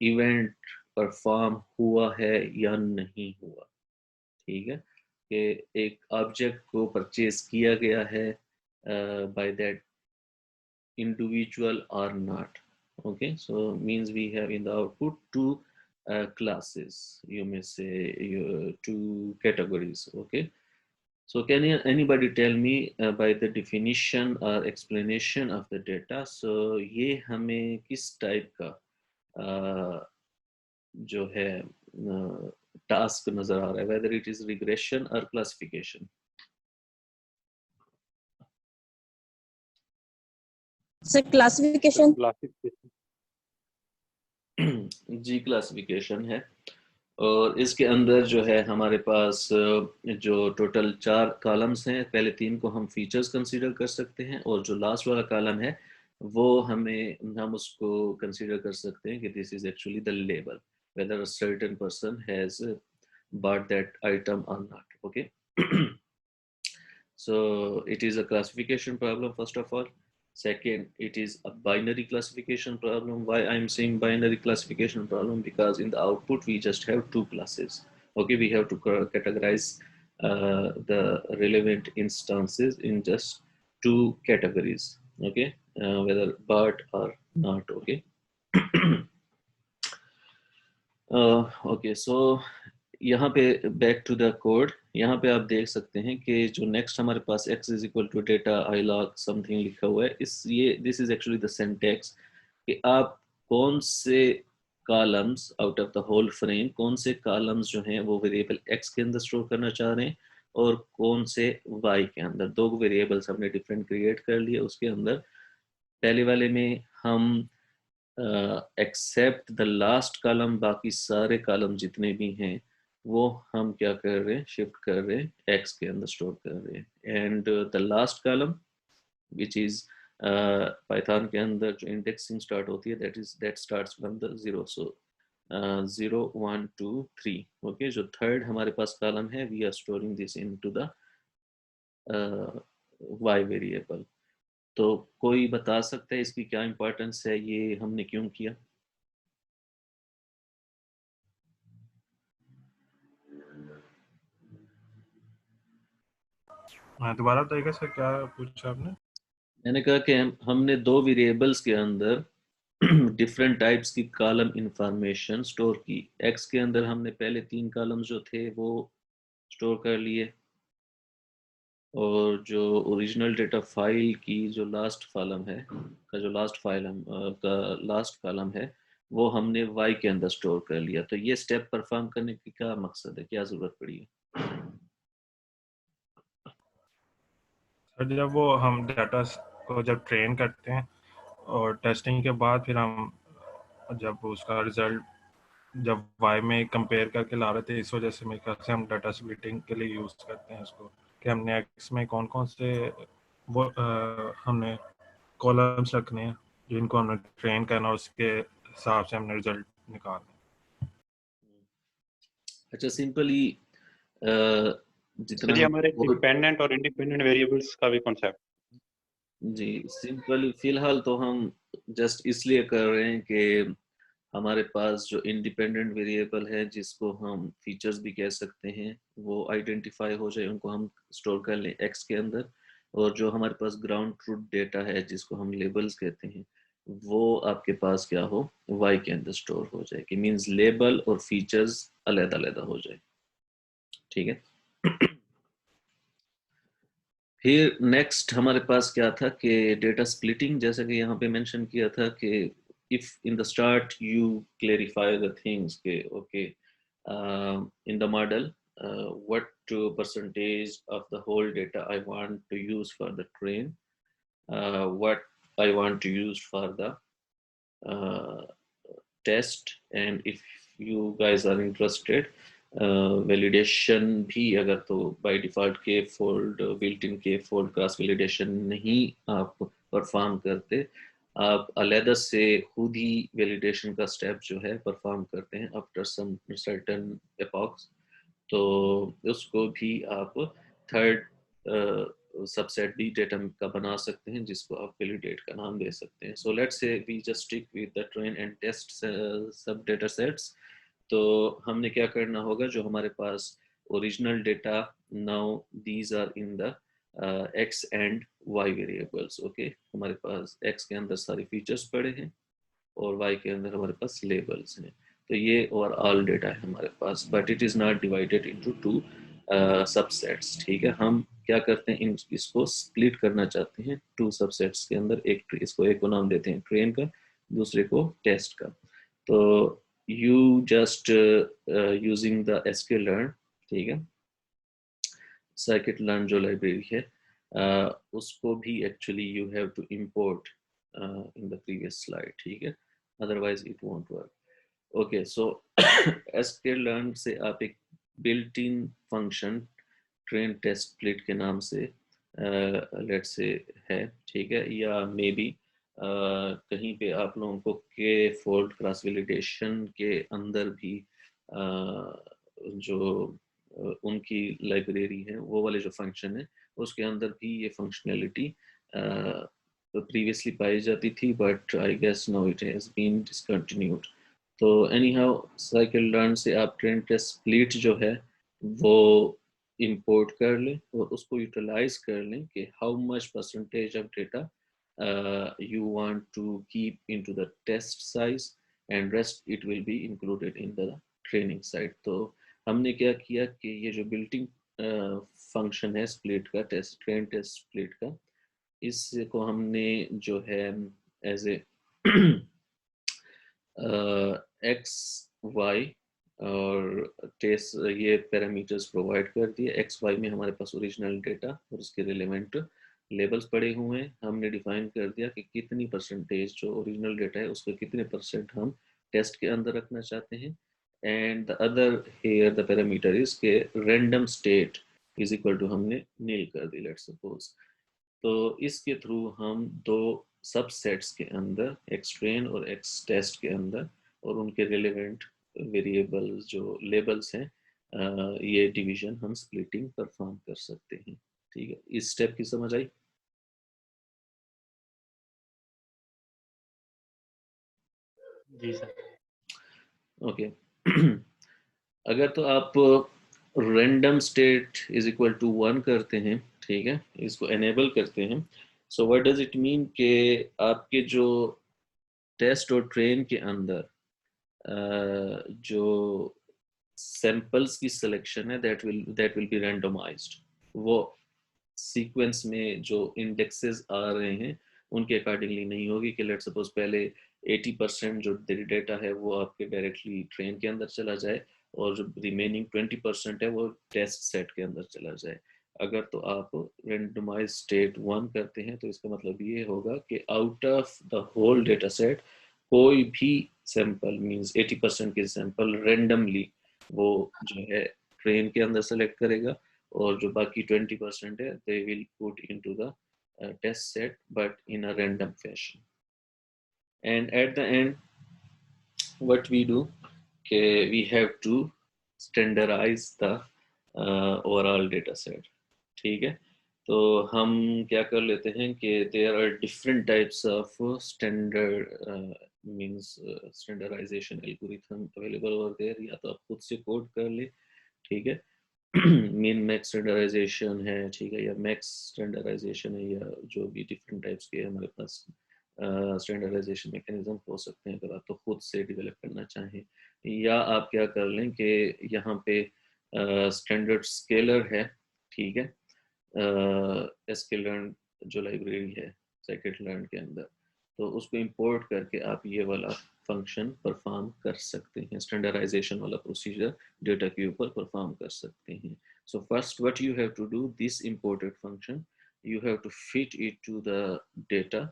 इवेंट परफॉर्म हुआ है या नहीं हुआ, ठीक है, कि एक ऑब्जेक्ट को परचेज किया गया है by that individual or not. Okay, so means we have in the output two classes, you may say two categories. Okay, so can anybody tell me by the definition or explanation of the data, so ये हमें किस type का जो है task नजर आ रहा है, whether it is regression or classification? Sir classification. Classification. जी क्लासिफिकेशन है, और इसके अंदर जो है हमारे पास जो टोटल 4 कॉलम्स हैं, पहले 3 को हम फीचर्स कंसीडर कर सकते हैं, और जो लास्ट वाला कॉलम है वो हम उसको कंसीडर कर सकते हैं कि this is actually the label, whether a certain person has bought that item or not. Okay. So it is a classification problem first of all. Second, it is a binary classification problem. Why I'm saying binary classification problem? Because in the output we just have 2 classes. Okay, we have to categorize the relevant instances in just 2 categories. Okay, whether but or not. Okay. Okay, so यहाँ पे back to the code, यहाँ पे आप देख सकते हैं कि जो नेक्स्ट हमारे पास x is equal to data iloc something लिखा हुआ है, इस ये this is actually the syntax कि आप कौन से columns out of the whole frame, कौन से कॉलम्स जो हैं वो वेरिएबल x के अंदर स्टोर करना चाह रहे हैं, और कौन से y के अंदर। 2 वेरिएबल्स हमने डिफरेंट क्रिएट कर लिए। उसके अंदर पहले वाले में हम एक्सेप्ट द लास्ट कॉलम, बाकी सारे कॉलम जितने भी हैं वो हम क्या कर रहे हैं, शिफ्ट कर रहे हैं एक्स के अंदर स्टोर कर रहे हैं। And the last column which is Python के अंदर जो इंडेक्सिंग स्टार्ट होती है that starts from the 0, so 0 1 2 3। Okay, जो थर्ड हमारे पास कॉलम है we are storing this into the y variable. तो कोई बता सकता है इसकी क्या इंपॉर्टेंस है, ये हमने क्यों किया? दोबारा बताइएगा सर, क्या पूछा आपने? मैंने कहा कि हमने 2 वेरिएबल्स के अंदर डिफरेंट टाइप्स की कॉलम इंफॉर्मेशन स्टोर की। एक्स के अंदर हमने पहले 3 कॉलम जो थे वो स्टोर कर लिए, और जो ओरिजिनल डेटा फाइल की जो लास्ट कॉलम है का जो लास्ट फाइल का लास्ट कॉलम है वो हमने वाई के अंदर स्टोर कर लिया। तो ये स्टेप परफॉर्म करने की क्या मकसद है, क्या ज़रूरत पड़ी है? सर जब वो हम डाटा को जब ट्रेन करते हैं और टेस्टिंग के बाद फिर हम जब उसका रिजल्ट जब वाई में कंपेयर करके ला रहे थे, इस वजह से मेरे ख्याल से हम डाटा स्प्लिटिंग के लिए यूज़ करते हैं इसको, कि हमने एक्स में कौन कौन से वो हमने कॉलम्स रखने हैं जिनको हमने ट्रेन करना, उसके हिसाब से हमने रिजल्ट निकालना। अच्छा, सिंपली जितना सर ये हम हमारे डिपेंडेंट और इंडिपेंडेंट वेरिएबल्स का भी कॉन्सेप्ट। जी सिंपली फिलहाल तो हम जस्ट इसलिए कर रहे हैं कि हमारे पास जो इंडिपेंडेंट वेरिएबल है जिसको हम फीचर्स भी कह सकते हैं वो आइडेंटिफाई हो जाए, उनको हम स्टोर कर लें एक्स के अंदर, और जो हमारे पास ग्राउंड ट्रूथ डेटा है जिसको हम लेबल्स कहते हैं वो आपके पास क्या हो, वाई के अंदर स्टोर हो जाए, कि मींस लेबल और फीचर्स अलग-अलग हो जाए। ठीक है। फिर नेक्स्ट हमारे पास क्या था कि डेटा स्प्लिटिंग, जैसा कि यहाँ पे मेंशन किया था कि if in the start you clarify the things के okay in the model what percentage of the whole data I want to use for the train, what I want to use for the uh, test, and if you guys are interested validation भी अगर तो by default के fold built in के fold cross validation नहीं आप perform करते, आप अलग से खुद ही वैलिडेशन का स्टेप जो है परफॉर्म करते हैं आफ्टर सम सर्टेन एपॉक्स, तो उसको भी आप थर्ड सबसेट भी डेटा का बना सकते हैं जिसको आप वैलिडेट का नाम दे सकते हैं। So let's say we just stick with the train and test sub data sets. तो हमने क्या करना होगा, जो हमारे पास original data, now these are in the X and Y variables. Okay, हमारे पास एक्स के अंदर सारे फीचर्स पड़े हैं और वाई के अंदर हमारे पास लेबल्स हैं। तो ये ओवरऑल डेटा है हमारे पास, but it is not divided into two subsets. ठीक है, हम क्या करते हैं, इसको स्प्लिट करना चाहते हैं टू सबसेट्स के अंदर। इसको एक को नाम देते हैं ट्रेन का, दूसरे को टेस्ट का। तो you just using the sklearn, ठीक है, scikit-learn जो लाइब्रेरी है उसको भी actually you have to import in the previous slide, ठीक है, otherwise it won't work. Okay, so sklearn से आप एक built in function train test split के नाम से let's say है, ठीक है, या मे बी कहीं पे आप लोगों को के फोल्ड क्रॉस वैलिडेशन के अंदर भी जो उनकी लाइब्रेरी है वो वाले जो फंक्शन है उसके अंदर भी ये फंक्शनैलिटी प्रीवियसली पाई जाती थी, but I guess now it has been discontinued. तो एनी हाउ scikit-learn से आप ट्रेन टेस्ट स्प्लिट जो है वो इंपोर्ट कर लें और उसको यूटिलाइज कर लें कि how much percentage of data you want to keep into the test size and rest it will be included in the training side। तो हमने क्या किया कि ये जो बिल्टिंग फंक्शन है स्प्लिट का, टेस्ट ट्रेन टेस्ट स्प्लिट का, इसको हमने जो है एज ए एक्स वाई और टेस्ट ये पैरामीटर्स प्रोवाइड कर दिए। एक्स वाई में हमारे पास ओरिजिनल डेटा और उसके रिलेवेंट लेबल्स पड़े हुए हैं। हमने डिफाइन कर दिया कि कितनी परसेंटेज जो ओरिजिनल डेटा है उसको कितने परसेंट हम टेस्ट के अंदर रखना चाहते हैं, and the other here the parameter is के random state is equal to हमने नील कर दी, लेट्स सपोज। तो इसके थ्रू हम दो सबसेट्स के अंदर एक्स ट्रेन और एक्स टेस्ट के अंदर और उनके रिलेवेंट वेरिएबल्स जो लेबल्स हैं ये डिवीजन हम स्प्लिटिंग परफॉर्म कर सकते हैं। ठीक है, इस स्टेप की समझ आई? जी सर। ओके। अगर तो आप random state is equal to 1 करते हैं, ठीक है, इसको एनेबल करते हैं, so what does it mean कि आपके जो टेस्ट और ट्रेन के अंदर जो सैंपल्स की सिलेक्शन है दैट विल बी रैंडमाइज्ड। वो सीक्वेंस में जो इंडेक्सेस आ रहे हैं उनके अकॉर्डिंगली नहीं होगी कि लेट सपोज पहले 80% जो डेटा है वो आपके डायरेक्टली ट्रेन के अंदर चला जाए और जो रिमेनिंग 20% है वो टेस्ट सेट के अंदर चला जाए। अगर तो आप रेंडमाइज स्टेट 1 करते हैं तो इसका मतलब ये होगा कि out of the whole data set कोई भी सैंपल मींस 80% के सैंपल रेंडमली वो जो है ट्रेन के अंदर सेलेक्ट करेगा, और जो बाकी 20% है they will put into the test set but in a random fashion. And at the end what we do, okay, we have to standardize the overall data set. ठीक है, तो हम क्या कर लेते हैं कि there are different types of standard means standardization algorithm available over there. या तो आप खुद से कोड कर ले, ठीक है, मीन मैक्स स्टैंडर्डाइजेशन है, ठीक है, या मैक्स स्टैंडर्डाइजेशन है, या जो भी डिफरेंट टाइप्स के हमारे पास स्टैंडर्डाइजेशन मैकेनिज्म हो सकते हैं, अगर आप तो खुद से डेवलप करना चाहें, या आप क्या कर लें कि यहाँ पे स्टैंडर्ड स्केलर है, ठीक है, स्केलर जो लाइब्रेरी है साइकिट लर्न के अंदर, तो उसको इंपोर्ट करके आप ये वाला फंक्शन परफॉर्म कर सकते हैं, स्टैंडर्डाइजेशन वाला प्रोसीजर डेटा के ऊपर परफॉर्म कर सकते हैं. So first what you have to do, this imported function you have to fit it to the data.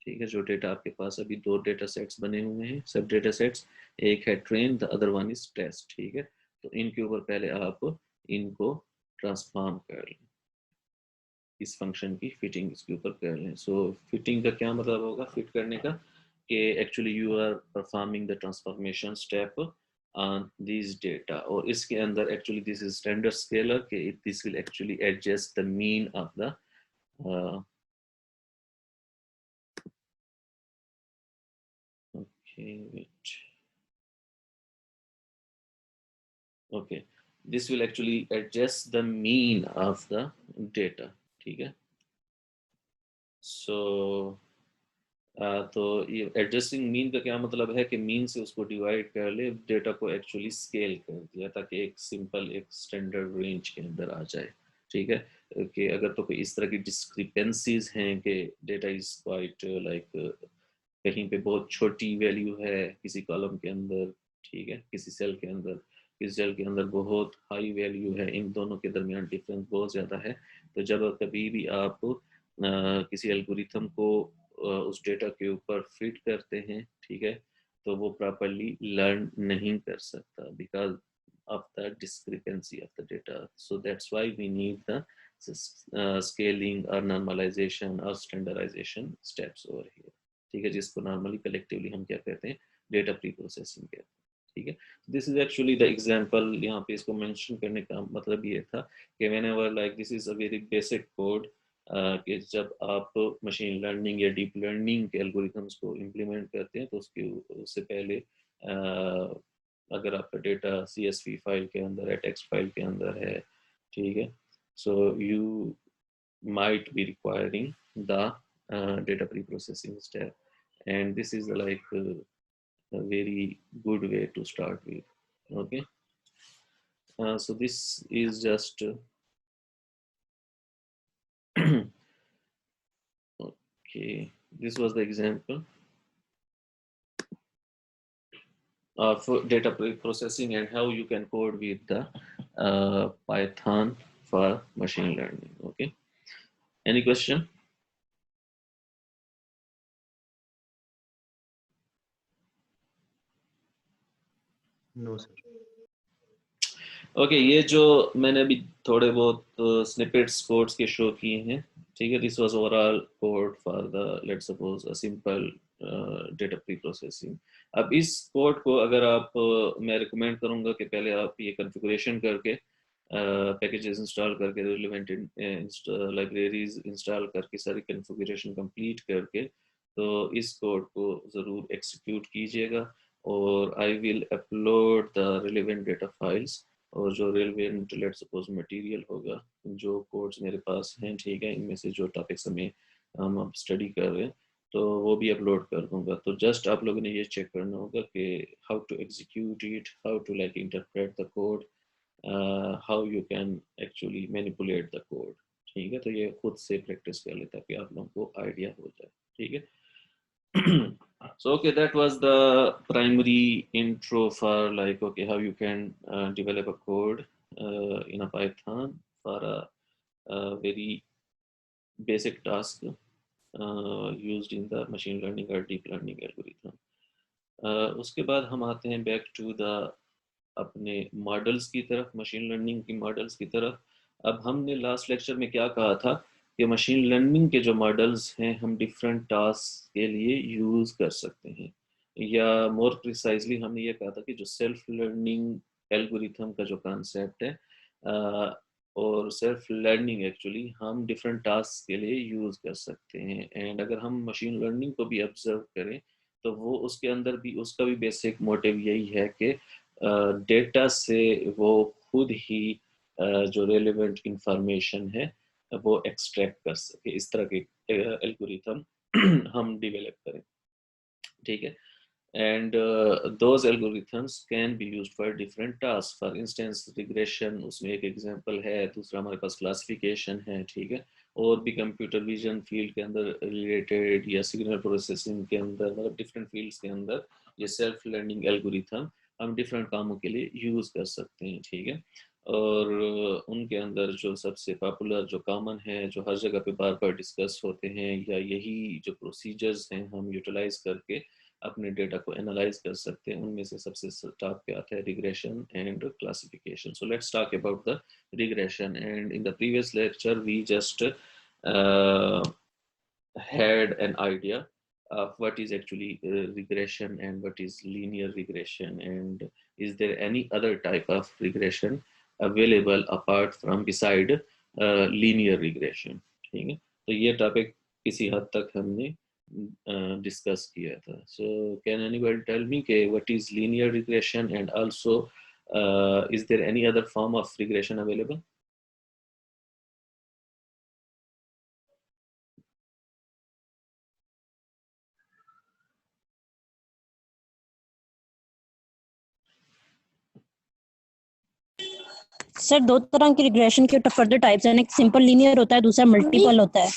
ठीक है, जो डेटा आपके पास अभी दो डेटा सेट्स बने हुए हैं, सब डेटा सेट्स, एक है train, the other one is test. ठीक है, तो इनके ऊपर पहले आप इनको ट्रांसफॉर्म कर लें, इस फंक्शन की फिटिंग इसके ऊपर कर लें. सो फिटिंग का क्या मतलब होगा, फिट करने का, कि actually you are performing the transformation step on this data, और इसके अंदर actually this is standard scaler के this will actually adjust the mean of the okay, this will actually adjust the mean of the data. ठीक है, so तो ये adjusting mean का क्या मतलब है कि मीन से उसको डिवाइड कर ले, डेटा को एक्चुअली स्केल कर दिया ताकि एक सिंपल एक स्टैंडर्ड रेंज के अंदर आ जाए. ठीक है, कि अगर तो कोई इस तरह की डिस्क्रिपेंसीज हैं कि डेटा इज क्वाइट लाइक कहीं पे बहुत छोटी वैल्यू है किसी कॉलम के अंदर, ठीक है, किसी सेल के अंदर, किसी सेल के अंदर बहुत हाई वैल्यू है, इन दोनों के दरमियान डिफरेंस बहुत ज़्यादा है, तो जब कभी भी आप किसी एल्गोरिथम को उस डेटा के ऊपर फिट करते हैं, ठीक है, तो वो प्रॉपरली लर्न नहीं कर सकता because of the discrepancy of the data. So that's why we need the scaling or normalization or standardization steps over here. ठीक है, जिसको नॉर्मली कलेक्टिवली हम क्या कहते हैं, डेटा प्री प्रोसेसिंग कहते हैं. ठीक है, this is actually the example. यहाँ पे इसको मेंशन करने का मतलब ये था कि whenever like this is a very basic code, कि जब आप मशीन लर्निंग या डीप लर्निंग के एल्गोरिथम्स को इम्प्लीमेंट करते हैं तो उससे पहले अगर आपका डेटा CSV फाइल के अंदर है, टेक्स्ट फाइल के अंदर है, ठीक है, so you might be requiring the data pre-processing step, and this is like a very good way to start with. Okay, so this is just okay, this was the example of data pre-processing and how you can code with the Python for machine learning. Okay, any question? No sir. Okay, ये जो मैंने अभी थोड़े बहुत snippets codes के show किए हैं, ठीक है, this was overall code for the let's suppose a simple data pre processing. अब इस कोड को अगर आप मैं रिकमेंड करूंगा कि पहले आप ये कॉन्फ़िगरेशन करके पैकेजेस इंस्टॉल करके रिलेवेंट लाइब्रेरीज इंस्टॉल करके सारी कॉन्फ़िगरेशन कंप्लीट करके तो इस कोड को ज़रूर एक्सिक्यूट कीजिएगा, और I will upload the relevant data files, और जो रेलिवेंट लेट सपोज मटेरियल होगा, जो कोड्स मेरे पास हैं, ठीक है, इनमें से जो टॉपिक्स हमें हम अब स्टडी कर रहे हैं तो वो भी अपलोड कर दूंगा. तो जस्ट आप लोगों ने ये चेक करना होगा कि how to execute it, how to like interpret the code, how you can actually manipulate the code. ठीक है, तो ये खुद से प्रैक्टिस कर ले ताकि आप लोगों को आइडिया हो जाए. ठीक है. So okay, that was the primary intro for like okay how you can develop a code in a Python for a very basic task used in the machine learning or deep learning algorithm. उसके बाद हम आते हैं back to the अपने models की तरफ, machine learning की models की तरफ। अब हमने लास्ट लेक्चर में क्या कहा था कि मशीन लर्निंग के जो मॉडल्स हैं हम डिफरेंट टास्क के लिए यूज़ कर सकते हैं, या मोर प्रिसाइजली हमने ये कहा था कि जो सेल्फ लर्निंग एल्गोरिथम का जो कॉन्सेप्ट है और सेल्फ लर्निंग एक्चुअली हम डिफरेंट टास्क के लिए यूज़ कर सकते हैं। एंड अगर हम मशीन लर्निंग को भी ऑब्जर्व करें तो वो उसके अंदर भी उसका भी बेसिक मोटिव यही है कि डेटा से वो खुद ही जो रेलेवेंट इंफॉर्मेशन है वो एक्सट्रैक्ट कर सके, इस तरह के एल्गोरिथम हम डेवलप करें, ठीक है। and those algorithms can be used for different tasks. for instance regression उसमें एक एग्जांपल है, दूसरा हमारे पास क्लासिफिकेशन है, ठीक है। और भी कंप्यूटर विजन फील्ड के अंदर रिलेटेड या सिग्नल प्रोसेसिंग के अंदर, मतलब डिफरेंट फील्ड्स के अंदर ये सेल्फ लर्निंग एल्गोरिथम हम डिफरेंट कामों के लिए यूज़ कर सकते हैं, ठीक है। और उनके अंदर जो सबसे पॉपुलर जो कॉमन है, जो हर जगह पे बार बार डिस्कस होते हैं, या यही जो प्रोसीजर्स हैं हम यूटिलाइज करके अपने डेटा को एनालाइज कर सकते हैं, उनमें से सबसे टॉप पे आता है regression and classification. So let's talk about the regression. And in the previous lecture we just had an idea of what is actually regression and what is linear regression, and is there any other type of regression available apart from beside linear regression, ठीक है। तो ये topic किसी हद तक हमने discuss किया था। So can anybody tell me के what is linear regression and also is there any other form of regression available? Sir दो तरह की रिग्रेशन के फर्दर टाइप्स हैं, एक सिंपल लीनियर होता है, दूसरा मल्टीपल होता है।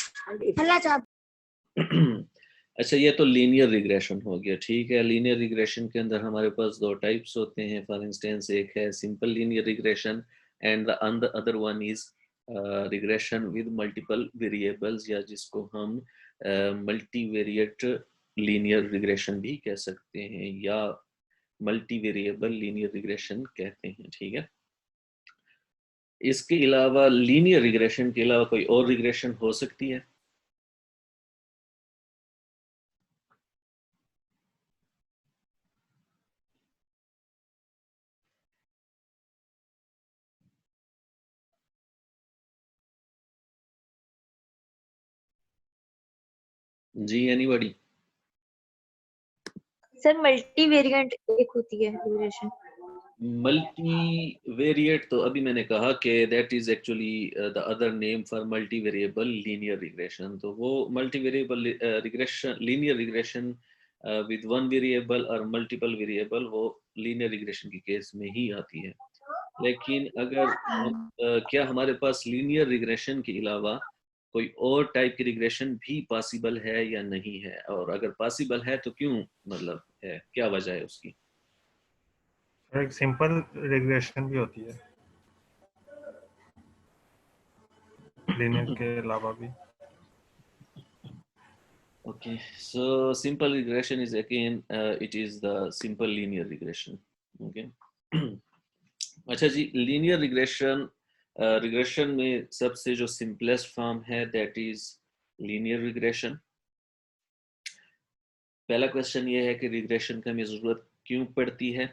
अच्छा, ये तो लीनियर रिग्रेशन हो गया, ठीक है। लीनियर रिग्रेशन के अंदर हमारे पास दो टाइप्स होते हैं। फॉर इंस्टेंस एक है simple linear regression and the other one is regression with multiple variables, या जिसको हम मल्टीवेरिएट लीनियर रिग्रेशन भी कह सकते हैं, या मल्टी वेरिएबल लीनियर रिग्रेशन कहते हैं, ठीक है। इसके अलावा लीनियर रिग्रेशन के अलावा कोई और रिग्रेशन हो सकती है? जी, एनीबॉडी? सर मल्टी वेरिएंट एक होती है रिग्रेशन। मल्टी वेरिएट तो अभी मैंने कहा कि that is actually the other name for multi variable linear regression. तो वो multi variable regression, linear regression with one variable और मल्टीपल वेरिएबल, वो लीनियर रिग्रेशन की केस में ही आती है। लेकिन अगर क्या हमारे पास लीनियर रिग्रेशन के अलावा कोई और टाइप की रिग्रेशन भी पॉसिबल है या नहीं है, और अगर पॉसिबल है तो क्यों, मतलब है क्या वजह है उसकी? एक सिंपल रिग्रेशन भी होती है लीनियर के अलावा भी। Okay, so simple regression is again it is the simple linear regression. Okay. अच्छा जी, linear regression regression में सबसे जो simplest form है that is linear regression. पहला क्वेश्चन ये है कि रिग्रेशन का हमें जरूरत क्यों पड़ती है?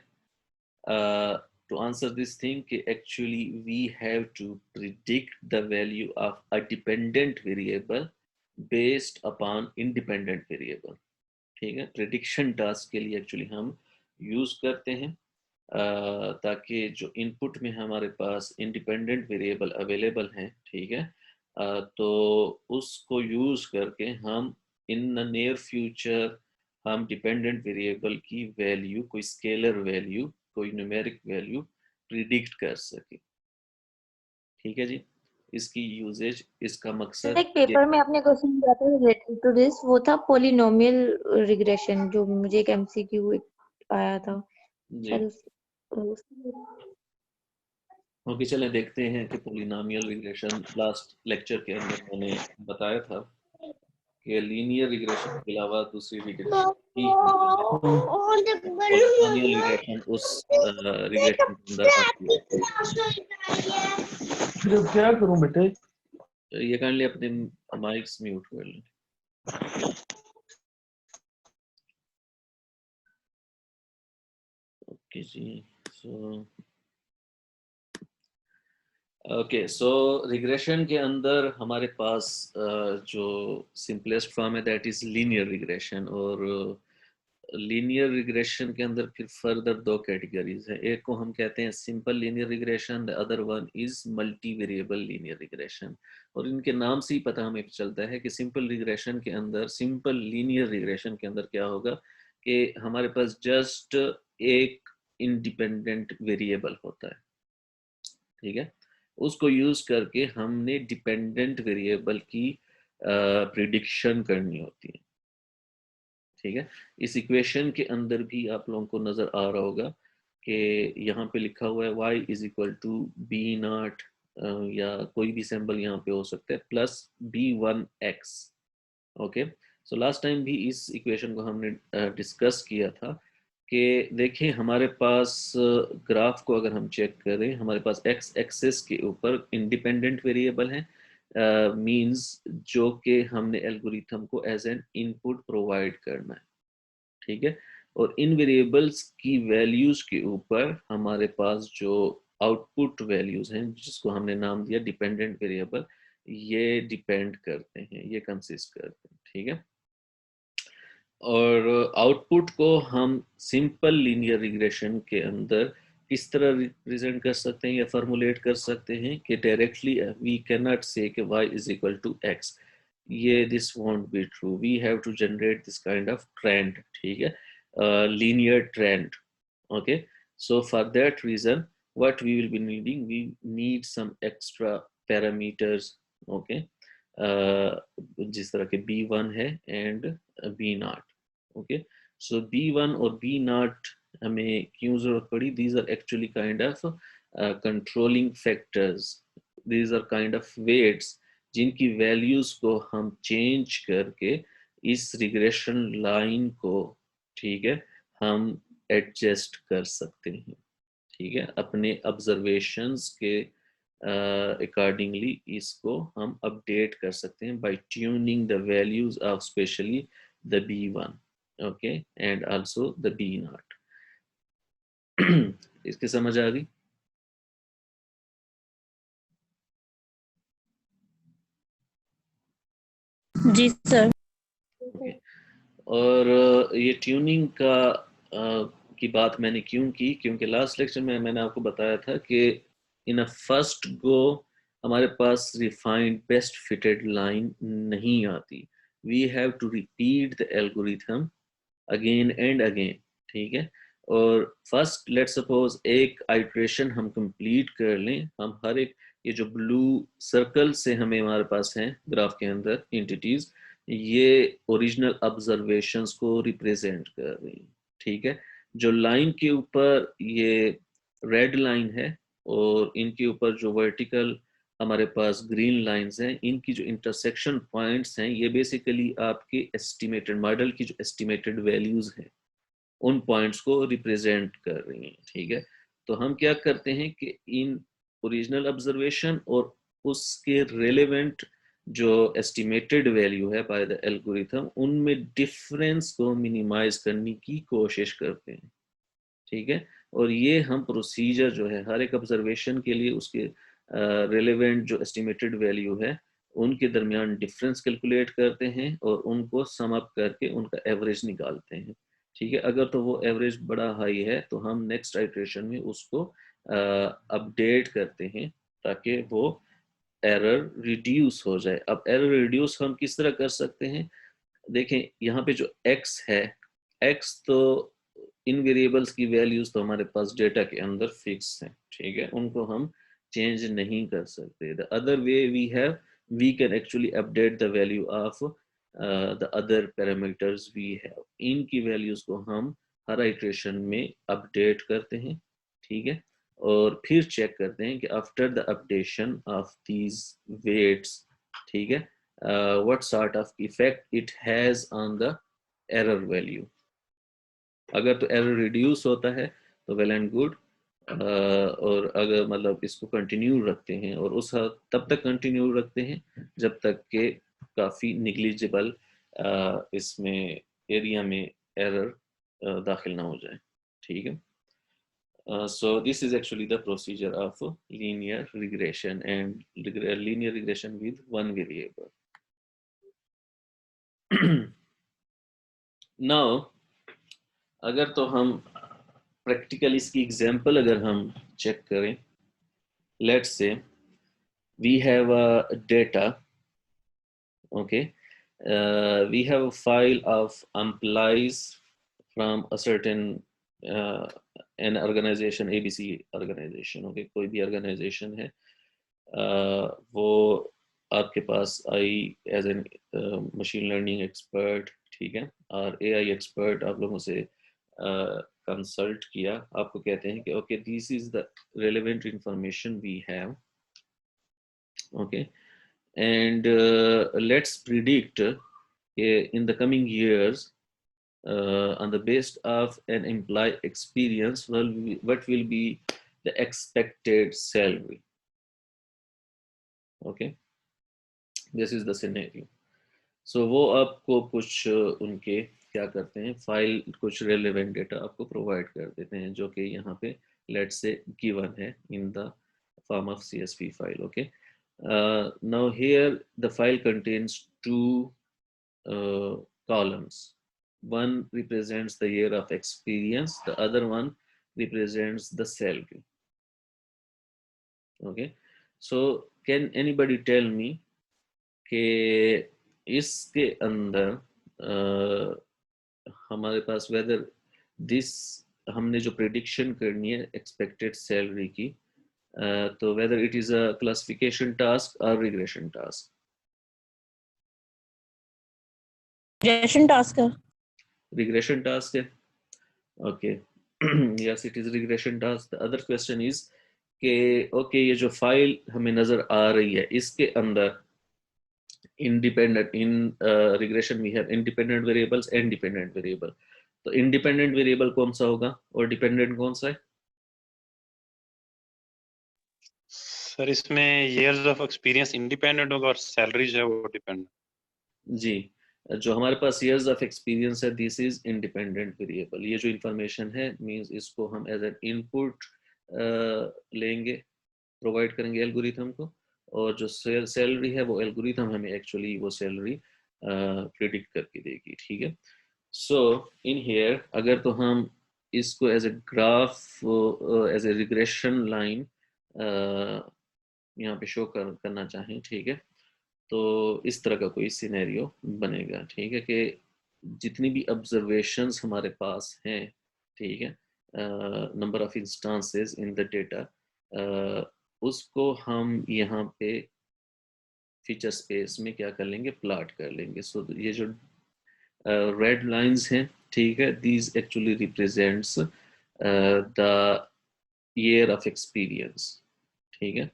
To answer this thing, actually we have to predict the value of a dependent variable based upon independent variable, ठीक है। प्रेडिक्शन टास्क के लिए एक्चुअली हम यूज करते हैं ताकि जो इनपुट में हमारे पास इंडिपेंडेंट वेरिएबल अवेलेबल हैं, ठीक है, तो उसको यूज करके हम इन द नियर फ्यूचर हम डिपेंडेंट वेरिएबल की वैल्यू, कोई स्केलर वैल्यू, कोई न्यूमेरिक वैल्यू प्रिडिक्ट कर सके, ठीक है जी। इसकी यूजेज, इसका मकसद एक पेपर में आपने क्वेश्चन दिया था रिलेटेड टू दिस, वो था पॉलिनोमियल रिग्रेशन, जो मुझे एक एमसीक्यू आया था जी। शायद ओके, चलें देखते हैं कि पॉलिनोमियल रिग्रेशन, लास्ट लेक्चर के अंदर मैंने बताया था कि लीनियर रिग्रेशन के अलावा दूसरी रिग्रेशन की पॉलिनोमियल रिग्रेशन उस रिग्रेशन के अंदर आती है। फिर अब क्या करूं बेटे? ये काइंडली अपने माइक्स म्यूट कर लें। ओके जी, सो रिग्रेशन के अंदर हमारे पास जो सिंपलेस्ट फॉर्म है दैट इज लीनियर रिग्रेशन, और लीनियर रिग्रेशन के अंदर फिर फर्दर दो कैटेगरीज है। एक को हम कहते हैं simple linear regression, the other one is multi variable linear regression. और इनके नाम से ही पता हमें चलता है कि सिंपल रिग्रेशन के अंदर, सिंपल लीनियर रिग्रेशन के अंदर क्या होगा कि हमारे पास जस्ट एक इंडिपेंडेंट वेरिएबल होता है, ठीक है। उसको यूज करके हमने डिपेंडेंट वेरिएबल की प्रिडिक्शन करनी होती है, ठीक है। इस इक्वेशन के अंदर भी आप लोगों को नजर आ रहा होगा कि यहाँ पे लिखा हुआ है y is equal to B naught, या कोई भी सिंबल यहाँ पे हो सकता है, plus b1x। Okay, so last time भी इस इक्वेशन को हमने डिस्कस किया था कि देखें हमारे पास ग्राफ को अगर हम चेक करें, हमारे पास x एक्सिस के ऊपर इंडिपेंडेंट वेरिएबल है, मींस जो कि हमने एल्गोरिथम को एज एन इनपुट प्रोवाइड करना है, ठीक है। और इन वेरिएबल्स की वैल्यूज के ऊपर हमारे पास जो आउटपुट वैल्यूज हैं, जिसको हमने नाम दिया डिपेंडेंट वेरिएबल, ये डिपेंड करते हैं, ये कंसिस्ट करते हैं, ठीक है। और आउटपुट को हम सिंपल लीनियर रिग्रेशन के अंदर किस तरह रिप्रेजेंट कर सकते हैं या फॉर्मुलेट कर सकते हैं कि डायरेक्टली वी कैन नॉट से कि y is equal to x, ये this won't be true, we have to generate this kind of trend, ठीक है, linear trend. Okay, so for that reason what we will be needing, we need some extra parameters, okay, जिस तरह के b1 है and b0। Okay, so b1 और b0 हमें क्यों जरूरत पड़ी? These are actually kind of controlling factors, these are kind of weights जिनकी वैल्यूज को हम चेंज करके इस रिग्रेशन लाइन को, ठीक है, हम एडजस्ट कर सकते हैं, ठीक है, अपने ऑब्जर्वेशंस के अकॉर्डिंगली इसको हम अपडेट कर सकते हैं by tuning the values of specially the b1, okay, and also the b0। इसकी समझ आ गई? जी सर। ओके, और ये ट्यूनिंग का की बात मैंने क्यों की, क्योंकि लास्ट लेक्चर में मैंने आपको बताया था कि इन अ फर्स्ट गो हमारे पास रिफाइंड बेस्ट फिटेड लाइन नहीं आती, we have to repeat the algorithm again and again, ठीक है। और फर्स्ट लेट्स सपोज एक आइट्रेशन हम कंप्लीट कर लें, हम हर एक, ये जो ब्लू सर्कल से हमें हमारे पास हैं ग्राफ के अंदर एंटिटीज, ये ओरिजिनल ऑब्जर्वेशंस को रिप्रेजेंट कर रही हैं, ठीक है। जो लाइन के ऊपर ये रेड लाइन है और इनके ऊपर जो वर्टिकल हमारे पास ग्रीन लाइंस हैं, इनकी जो इंटरसेक्शन पॉइंट्स हैं, ये बेसिकली आपके एस्टिमेटेड मॉडल की जो एस्टिमेटेड वैल्यूज हैं उन पॉइंट्स को रिप्रेजेंट कर रही हैं, ठीक है। तो हम क्या करते हैं कि इन ओरिजिनल ऑब्जर्वेशन और उसके रेलेवेंट जो एस्टिमेटेड वैल्यू है बाय द एल्गोरिथम, उनमें डिफरेंस को मिनिमाइज करने की कोशिश करते हैं, ठीक है। और ये हम प्रोसीजर जो है हर एक ऑब्जर्वेशन के लिए उसके रेलेवेंट जो एस्टिमेटेड वैल्यू है उनके दरमियान डिफरेंस कैलकुलेट करते हैं और उनको सम अप करके उनका एवरेज निकालते हैं, ठीक है। अगर तो वो एवरेज बड़ा हाई है तो हम नेक्स्ट आइट्रेशन में उसको अपडेट करते हैं ताकि वो एरर रिड्यूस हो जाए। अब एरर रिड्यूस हम किस तरह कर सकते हैं? देखें यहाँ पे जो x है, x तो इन वेरिएबल्स की वैल्यूज तो हमारे पास डेटा के अंदर फिक्स हैं, ठीक है, उनको हम चेंज नहीं कर सकते। The other way we have, we can actually update the value of the other parameters we have, इनकी वैल्यूज को हम हर आइट्रेशन में अपडेट करते हैं, ठीक है। और फिर चेक करते हैं कि after the updation of these weights, ठीक है, what sort of effect it has on the error value. अगर तो एरर रिड्यूस होता है तो वेल एंड गुड, और अगर मतलब इसको कंटिन्यू रखते हैं और उस तब तक कंटिन्यू रखते हैं जब तक के काफ़ी निग्लिजिबल इसमें एरिया में एरर दाखिल ना हो जाए, ठीक है। So this is actually the procedure of linear regression and linear regression with one variable. Now अगर तो हम प्रैक्टिकल इसकी एग्जांपल अगर हम चेक करें, let's say we have a data, okay, we have a file of employees from a certain an organization, ABC organization, okay, कोई भी organization है, वो आपके पास आई as an machine learning expert, ठीक है, और एआई एक्सपर्ट आप लोगों से कंसल्ट किया, आपको कहते हैं कि okay this is the relevant information we have, okay, and let's predict in the coming years on the basis of an employee experience, what will be the expected salary, okay, this is the scenario. So वो आपको कुछ उनके क्या करते हैं, file कुछ relevant data आपको provide कर देते हैं जो कि यहाँ पे लेट्स से गिवन है in the form of CSV file, okay. Now here the file contains two columns. One represents the year of experience, the other one represents the salary, okay. So can anybody tell me कि इसके अंदर हमारे पास whether this हमने जो prediction करनी है expected salary की, तो whether it is a classification task और रिग्रेशन टास्क? रिग्रेशन टास्क है। रिग्रेशन टास्क है, okay. Yes it is regression task. The other question is कि ओके ये जो फाइल हमें नजर आ रही है इसके अंदर independent in regression we have independent variables and dependent variable, तो independent variable कौन सा होगा और dependent कौन सा है? सर इसमें years of experience independent होगा और salaries है वो dependent। जी, जो हमारे पास years of experience है this is independent variable। ये जो information है means इसको हम as an input लेंगे, प्रोवाइड करेंगे एल्गोरिथम को, और जो सैलरी है वो एल्गोरिथम हमें एक्चुअली वो सैलरी प्रिडिक्ट करके देगी, ठीक है। सो इन हियर अगर तो हम इसको as a graph as a regression line यहाँ पे शो करना चाहें, ठीक है, तो इस तरह का कोई सिनेरियो बनेगा, ठीक है, कि जितनी भी ऑब्जर्वेशंस हमारे पास हैं, ठीक है, number of instances in the data, उसको हम यहाँ पे फीचर स्पेस में क्या कर लेंगे, प्लॉट कर लेंगे। सो ये जो रेड लाइंस हैं, ठीक है, these actually represents the year of experience, ठीक है,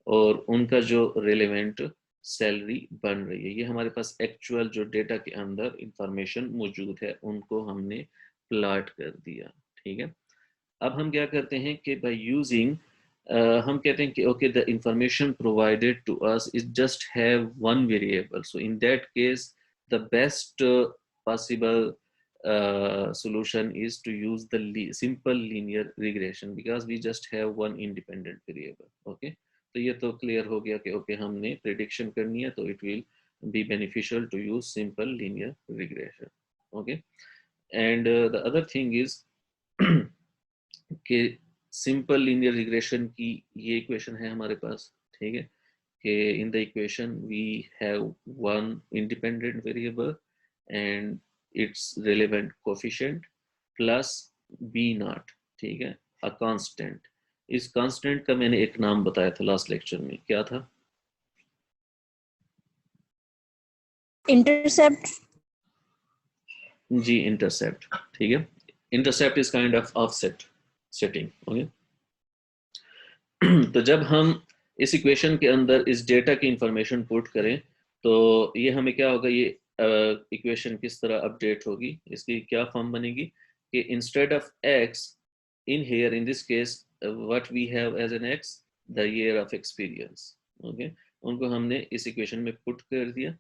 और उनका जो रेलेवेंट सैलरी बन रही है, ये हमारे पास एक्चुअल जो डेटा के अंदर इंफॉर्मेशन मौजूद है उनको हमने प्लॉट कर दिया, ठीक है। अब हम क्या करते हैं कि बाय यूजिंग हम कहते हैं कि okay the information provided to us is just have one variable, so in that case the best possible solution is to use the simple linear regression because we just have one independent variable, okay। तो ये तो clear हो गया कि okay हमने prediction करनी है तो it will be beneficial to use simple linear regression, okay. And the other thing is कि सिंपल लीनियर रिग्रेशन की ये इक्वेशन है हमारे पास, ठीक है, कि in the equation we have one independent variable and its relevant coefficient plus b naught, ठीक है, अ कांस्टेंट। इस कांस्टेंट का मैंने एक नाम बताया था लास्ट लेक्चर में, क्या था? इंटरसेप्ट। जी इंटरसेप्ट, ठीक है। Intercept is kind of offset setting, okay. तो जब हम इस इक्वेशन के अंदर इस डेटा की इंफॉर्मेशन पुट करें तो ये हमें क्या होगा, ये इक्वेशन किस तरह अपडेट होगी, इसकी क्या फॉर्म बनेगी कि instead of x in here in this case what we have as an x the year of experience. Okay, उनको हमने इस इक्वेशन में पुट कर दिया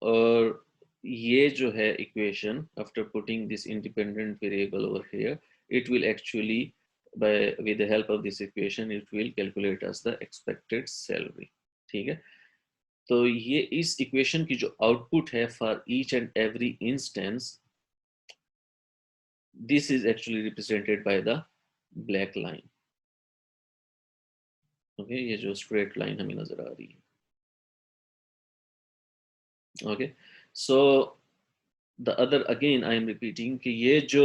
और ये जो है equation after putting this independent variable over here it will actually by with the help of this equation it will calculate us the expected salary. ठीक है, तो ये इस इक्वेशन की जो आउटपुट है for each and every instance this is actually represented by the black line. Okay, ये जो स्ट्रेट लाइन हमें नजर आ रही है. Okay, so the other again I am repeating कि ये जो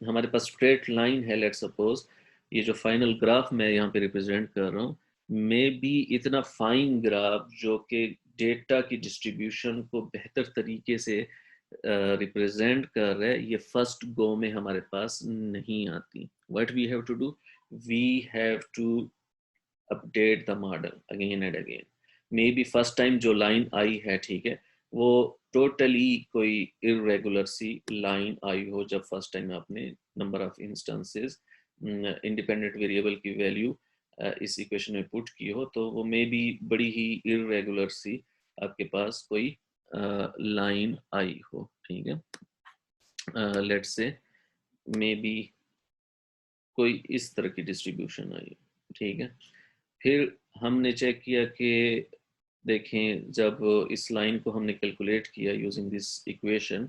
हमारे पास स्ट्रेट लाइन है, लेट सपोज ये जो फाइनल ग्राफ मैं यहाँ पे रिप्रेजेंट कर रहा हूँ मे बी इतना फाइन ग्राफ जो कि डेटा की डिस्ट्रीब्यूशन को बेहतर तरीके से रिप्रेजेंट कर रहा है, ये फर्स्ट गो में हमारे पास नहीं आती. What we have to do, we have to update the model again and again. Maybe first time जो लाइन आई है, ठीक है, वो टोटली कोई इरेगुलर सी लाइन आई हो जब फर्स्ट टाइम आपने number of instances independent variable की वैल्यू इस इक्वेशन में पुट की हो, तो वो मे बी बड़ी ही इरेगुलर सी आपके पास कोई लाइन आई हो. ठीक है, लेट्स से मे बी कोई इस तरह की डिस्ट्रीब्यूशन आई. ठीक है, फिर हमने चेक किया कि देखें जब इस लाइन को हमने कैलकुलेट किया यूजिंग दिस इक्वेशन,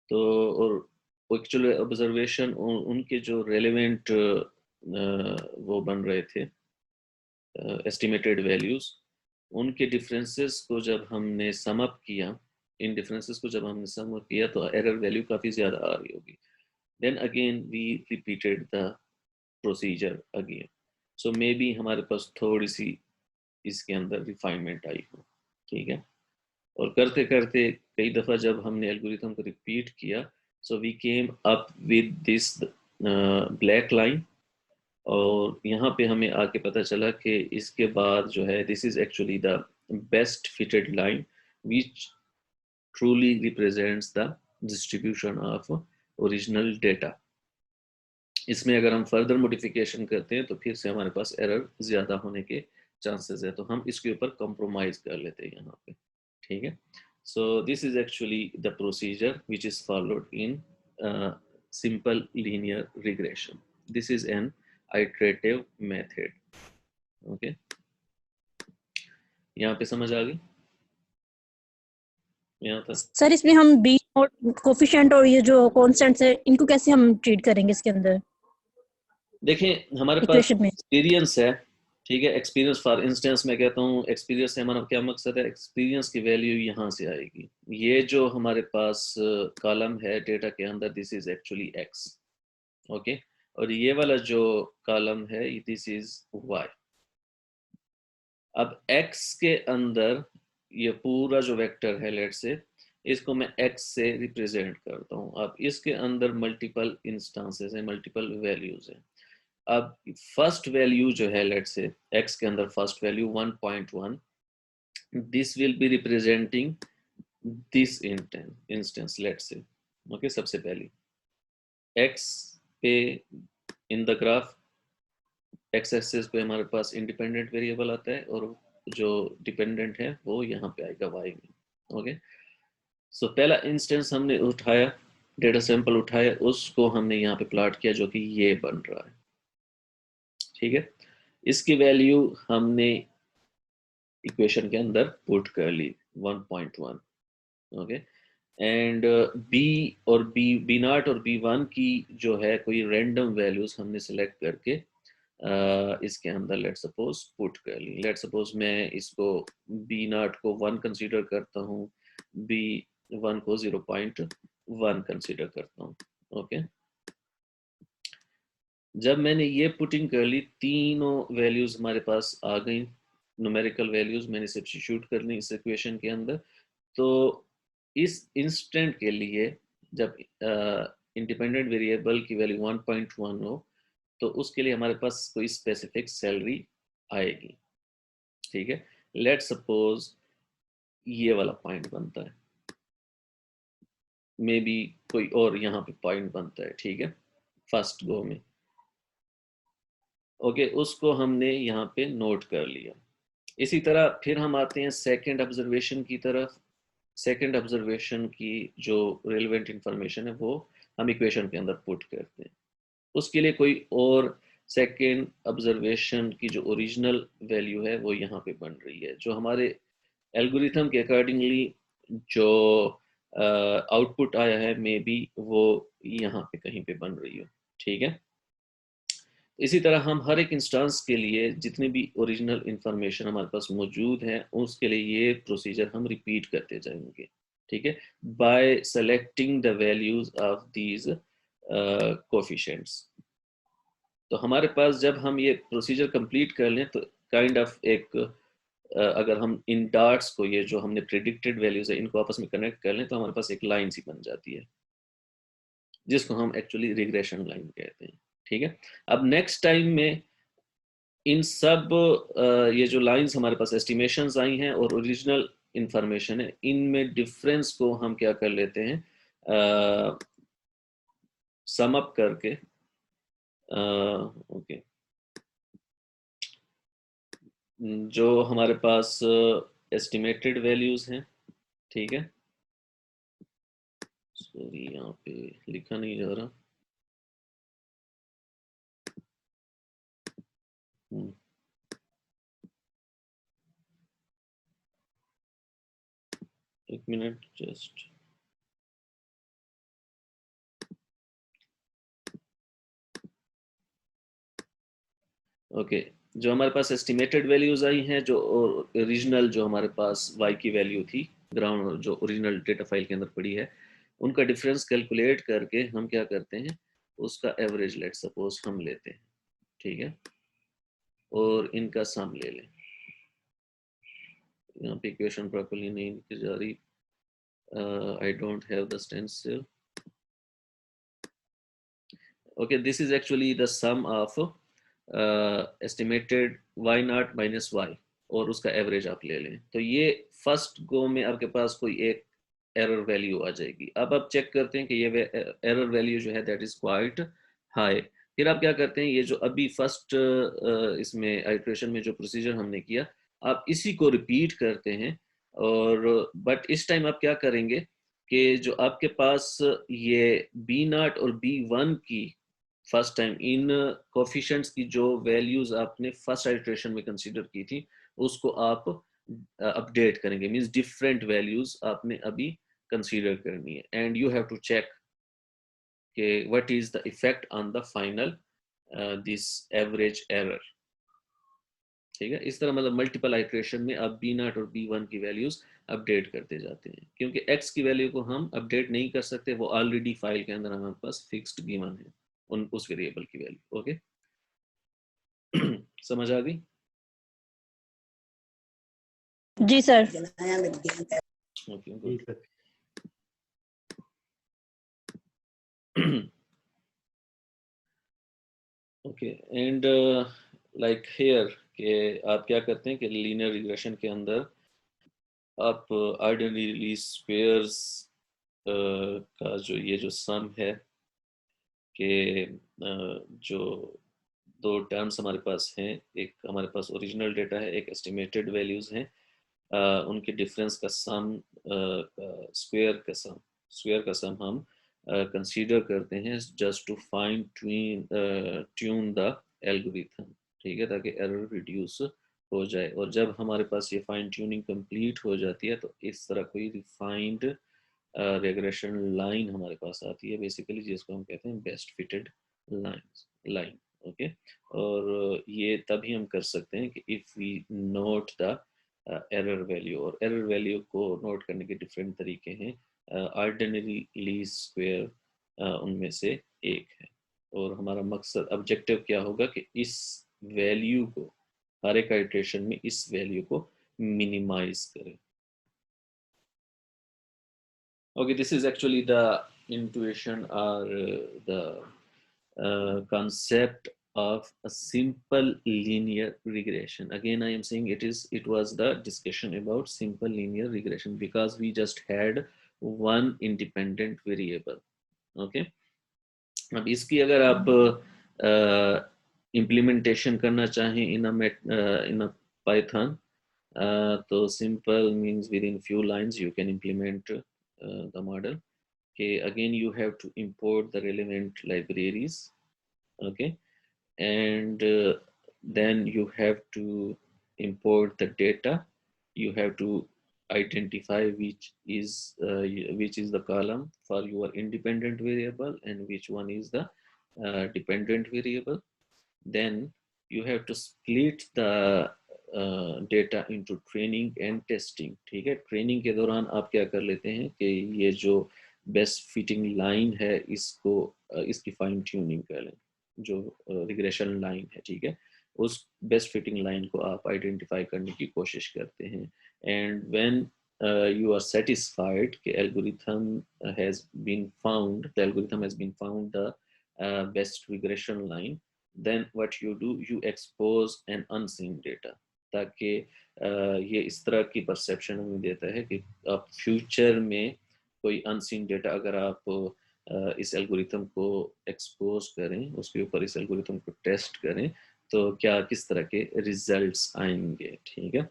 तो और एक्चुअली ऑब्जर्वेशन उनके जो रेलेवेंट वो बन रहे थे एस्टिमेटेड वैल्यूज, उनके डिफरेंसेस को जब हमने सम अप किया, इन डिफरेंसेस को जब हमने सम अप किया तो एरर वैल्यू काफ़ी ज़्यादा आ रही होगी. Then again we repeated the procedure again. So maybe हमारे पास थोड़ी सी इसके अंदर रिफाइनमेंट आई हो. ठीक है, और करते करते कई दफ़ा जब हमने एल्गोरिथम को रिपीट किया, so we came up with this black line, और यहाँ पे हमें आके पता चला कि इसके बाद जो है this is actually the best fitted line which truly represents the distribution of original data. इसमें अगर हम फर्दर मॉडिफिकेशन करते हैं तो फिर से हमारे पास एरर ज़्यादा होने के चांसेस है, तो हम इसके ऊपर कंप्रोमाइज़ कर लेते हैं यहाँ पे. ठीक है, so this is actually the procedure which is followed in simple linear regression. This is an iterative method. Okay, यहाँ पे समझ आ गई यहाँ तक? सर इसमें हम बी और कोफिशिएंट और ये जो कॉन्स्टेंट्स है इनको कैसे हम ट्रीट करेंगे इसके अंदर देखें हमारे पास इक्वेशन में? एक्सपीरियंस है. ठीक है, एक्सपीरियंस फॉर इंस्टेंस मैं कहता हूँ एक्सपीरियंस से हमारा क्या मकसद है, एक्सपीरियंस की वैल्यू यहाँ से आएगी. ये जो हमारे पास कॉलम है डेटा के अंदर, this is actually x. Okay, और ये वाला जो कॉलम है दिस इज वाई. अब एक्स के अंदर ये पूरा जो वेक्टर है लेट से, इसको मैं एक्स से रिप्रेजेंट करता हूँ. अब इसके अंदर मल्टीपल इंस्टांसेस हैं, मल्टीपल वैल्यूज हैं. अब फर्स्ट वैल्यू जो है लेट से एक्स के अंदर first value 1.1, this will be representing this instance let say. Okay, सबसे पहली एक्स पे in the graph x axis पे हमारे पास इंडिपेंडेंट वेरिएबल आता है और जो डिपेंडेंट है वो यहाँ पे आएगा वाई में. ओके, सो पहला इंस्टेंस हमने उठाया, डेटा सैंपल उठाया, उसको हमने यहाँ पे प्लॉट किया जो कि ये बन रहा है. ठीक है, इसकी वैल्यू हमने इक्वेशन के अंदर पुट कर ली 1.1. ओके, एंड बी और बी नॉट और बी1 की जो है कोई रैंडम वैल्यूज हमने सिलेक्ट करके इसके अंदर लेट सपोज पुट कर ली. लेट सपोज मैं इसको बी नॉट को 1 कंसीडर करता हूँ, बी1 को 0.1 कंसीडर करता हूँ. ओके, जब मैंने ये पुटिंग कर ली, तीनों वैल्यूज हमारे पास आ गई, न्यूमेरिकल वैल्यूज मैंने सब्स्टिट्यूट कर ली इस इक्वेशन के अंदर. तो इस इंस्टेंट के लिए जब इंडिपेंडेंट वेरिएबल की वैल्यू 1.1 हो, तो उसके लिए हमारे पास कोई स्पेसिफिक सैलरी आएगी, ठीक है। लेट सपोज ये वाला पॉइंट बनता है, मे बी कोई और यहाँ पे पॉइंट बनता है, ठीक है, फर्स्ट गो में। ओके, उसको हमने यहाँ पे नोट कर लिया। इसी तरह फिर हम आते हैं सेकंड ऑब्जर्वेशन की तरफ। सेकंड ऑब्जर्वेशन की जो रेलेवेंट इंफॉर्मेशन है वो हम इक्वेशन के अंदर पुट करते हैं। उसके लिए कोई और सेकंड ऑब्जर्वेशन की जो ओरिजिनल वैल्यू है वो यहाँ पे बन रही है, जो हमारे एल्गोरिथम के अकॉर्डिंगली जो आउटपुट आया है मे बी वो यहाँ पे कहीं पे बन रही हो, ठीक है। इसी तरह हम हर एक इंस्टेंस के लिए जितनी भी ओरिजिनल इंफॉर्मेशन हमारे पास मौजूद है उसके लिए ये प्रोसीजर हम रिपीट करते जाएंगे, ठीक है, bye selecting the values of these coefficients. तो हमारे पास जब हम ये प्रोसीजर कंप्लीट कर लें तो काइंड ऑफ एक अगर हम इन डार्ट्स को, ये जो हमने प्रिडिक्टेड वैल्यूज है, इनको आपस में कनेक्ट कर लें तो हमारे पास एक लाइन सी बन जाती है जिसको हम एक्चुअली रिग्रेशन लाइन कहते हैं, ठीक है। अब नेक्स्ट टाइम में इन सब ये जो लाइंस हमारे पास एस्टिमेशंस आई हैं और ओरिजिनल इंफॉर्मेशन है, इनमें डिफरेंस को हम क्या कर लेते हैं, सम अप करके, ओके, जो हमारे पास एस्टिमेटेड वैल्यूज हैं, ठीक है, सॉरी यहाँ पे लिखा नहीं जा रहा, एक मिनट जस्ट, ओके। जो हमारे पास एस्टिमेटेड वैल्यूज आई हैं, जो ओरिजिनल जो हमारे पास y की वैल्यू थी ग्राउंड जो ओरिजिनल डेटा फाइल के अंदर पड़ी है, उनका डिफरेंस कैलकुलेट करके हम क्या करते हैं, उसका एवरेज लेट सपोज हम लेते हैं, ठीक है, और इनका सम ले लें। यहाँ पे इक्वेशन प्रॉपर्ली नहीं लिखी जा रही, I don't have the stencil. okay, this is actually the sum of estimated y naught minus y और उसका एवरेज आप ले लें, तो ये फर्स्ट गो में आपके पास कोई एक एरर वैल्यू आ जाएगी। अब आप चेक करते हैं कि ये एरर वैल्यू जो है दैट इज क्वाइट हाई। फिर आप क्या करते हैं, ये जो अभी फर्स्ट इसमें आइट्रेशन में जो प्रोसीजर हमने किया, आप इसी को रिपीट करते हैं, और बट इस टाइम आप क्या करेंगे कि जो आपके पास ये बी नॉट और बी वन की फर्स्ट टाइम इन कोफिशिएंट्स की जो वैल्यूज आपने फर्स्ट आइट्रेशन में कंसीडर की थी उसको आप अपडेट करेंगे, मींस डिफरेंट वैल्यूज आपने अभी कंसीडर करनी है, and you have to check कि what is the effect on the final this average error, ठीक है। इस तरह मतलब मल्टीपल आइट्रेशन में आप बी नॉट और बी वन की वैल्यूज अपडेट करते जाते हैं, क्योंकि एक्स की वैल्यू को हम अपडेट नहीं कर सकते, वो ऑलरेडी फाइल के अंदर हमारे पास फिक्स्ड गिवन है उस वेरिएबल की वैल्यू, ओके। समझ आ गई? जी सर। ओके, जी sir. Okay, and like here कि आप क्या करते हैं कि लीनियर रिग्रेशन के अंदर आप ऑर्डिनरी लीस्ट स्क्वायर्स का जो ये जो सम है कि जो दो टर्म्स हमारे पास हैं, एक हमारे पास ओरिजिनल डेटा है, एक एस्टिमेटेड वैल्यूज हैं, उनके डिफरेंस का सम स्क्वायर का सम हम कंसीडर करते हैं just to fine tune the algorithm, ठीक है, ताकि एरर रिड्यूस हो जाए। और जब हमारे पास ये फाइन ट्यूनिंग कंप्लीट हो जाती है तो इस तरह कोई रिफाइंड रिग्रेशन लाइन हमारे पास आती है बेसिकली, जिसको हम कहते हैं बेस्ट फिटेड लाइन, ओके। और ये तभी हम कर सकते हैं कि if we note the error value, और एरर वैल्यू को नोट करने के डिफरेंट तरीके हैं, ऑर्डिनरी लीस्ट स्क्वायर उनमें से एक है, और हमारा मकसद ऑब्जेक्टिव क्या होगा कि इस वैल्यू को हर एक आइट्रेशन में इस वैल्यू को मिनिमाइज करें। Okay, this is actually the intuition or the concept of a simple linear regression. Again, I am saying it was the discussion about simple linear regression because we just had one independent variable. Okay, अब इसकी अगर आप implementation करना चाहें in a Python, तो simple means within few lines you can implement the model. Okay, again you have to import the relevant libraries. Okay, and then you have to import the data. You have to identify which is the column for your independent variable and which one is the dependent variable. Then you have to split the data into training and testing. ठीक है, training के दौरान आप क्या कर लेते हैं कि ये जो बेस्ट फिटिंग लाइन है इसको इसकी फाइन ट्यूनिंग कर लें, जो रिग्रेशन लाइन है, ठीक है, उस बेस्ट फिटिंग लाइन को आप आइडेंटिफाई करने की कोशिश करते हैं. And when you are satisfied कि algorithm has been found, the algorithm has been found the best regression line, then what you do, you expose an unseen data, ताकि ये इस तरह की परसेप्शन हमें देता है कि आप फ्यूचर में कोई अनसीन डेटा अगर आप इस एल्गोरिथम को एक्सपोज करें, उसके ऊपर इस एल्गोरिथम को टेस्ट करें, तो क्या किस तरह के रिजल्ट्स आएंगे. ठीक है,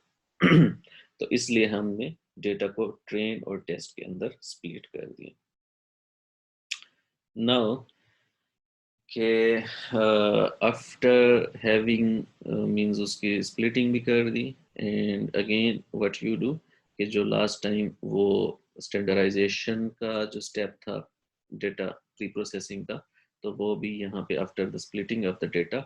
तो इसलिए हमने डेटा को ट्रेन और टेस्ट के अंदर स्प्लिट कर दिया. नाउ के आफ्टर हैविंग मींस उसकी स्प्लिटिंग भी कर दी, and again what you do कि जो लास्ट टाइम वो स्टैंडर्डाइजेशन का जो स्टेप था डेटा प्री प्रोसेसिंग का, तो वो भी यहाँ पे after the splitting of the data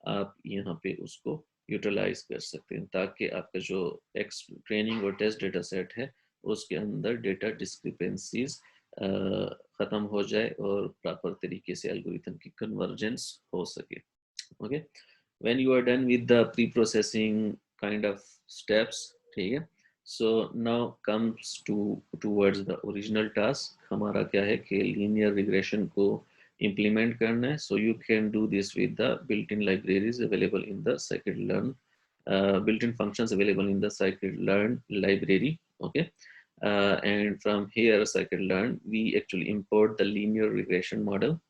आप यहाँ पे उसको यूटिलाइज कर सकते हैं, ताकि आपका जो ट्रेनिंग और टेस्ट डेटा सेट है उसके अंदर डेटा डिस्क्रिपेंसीज ख़त्म हो जाए और प्रॉपर तरीके से एल्गोरिथम की कन्वर्जेंस हो सके. Okay, when you are done with the pre processing kind of steps, ठीक है, so now comes towards the original task. हमारा क्या है कि लीनियर रिग्रेशन को implement करना है. So you can do this with the built-in libraries available in the scikit-learn, built-in functions available in the scikit-learn library. Okay, and from here scikit-learn we actually import the linear regression model,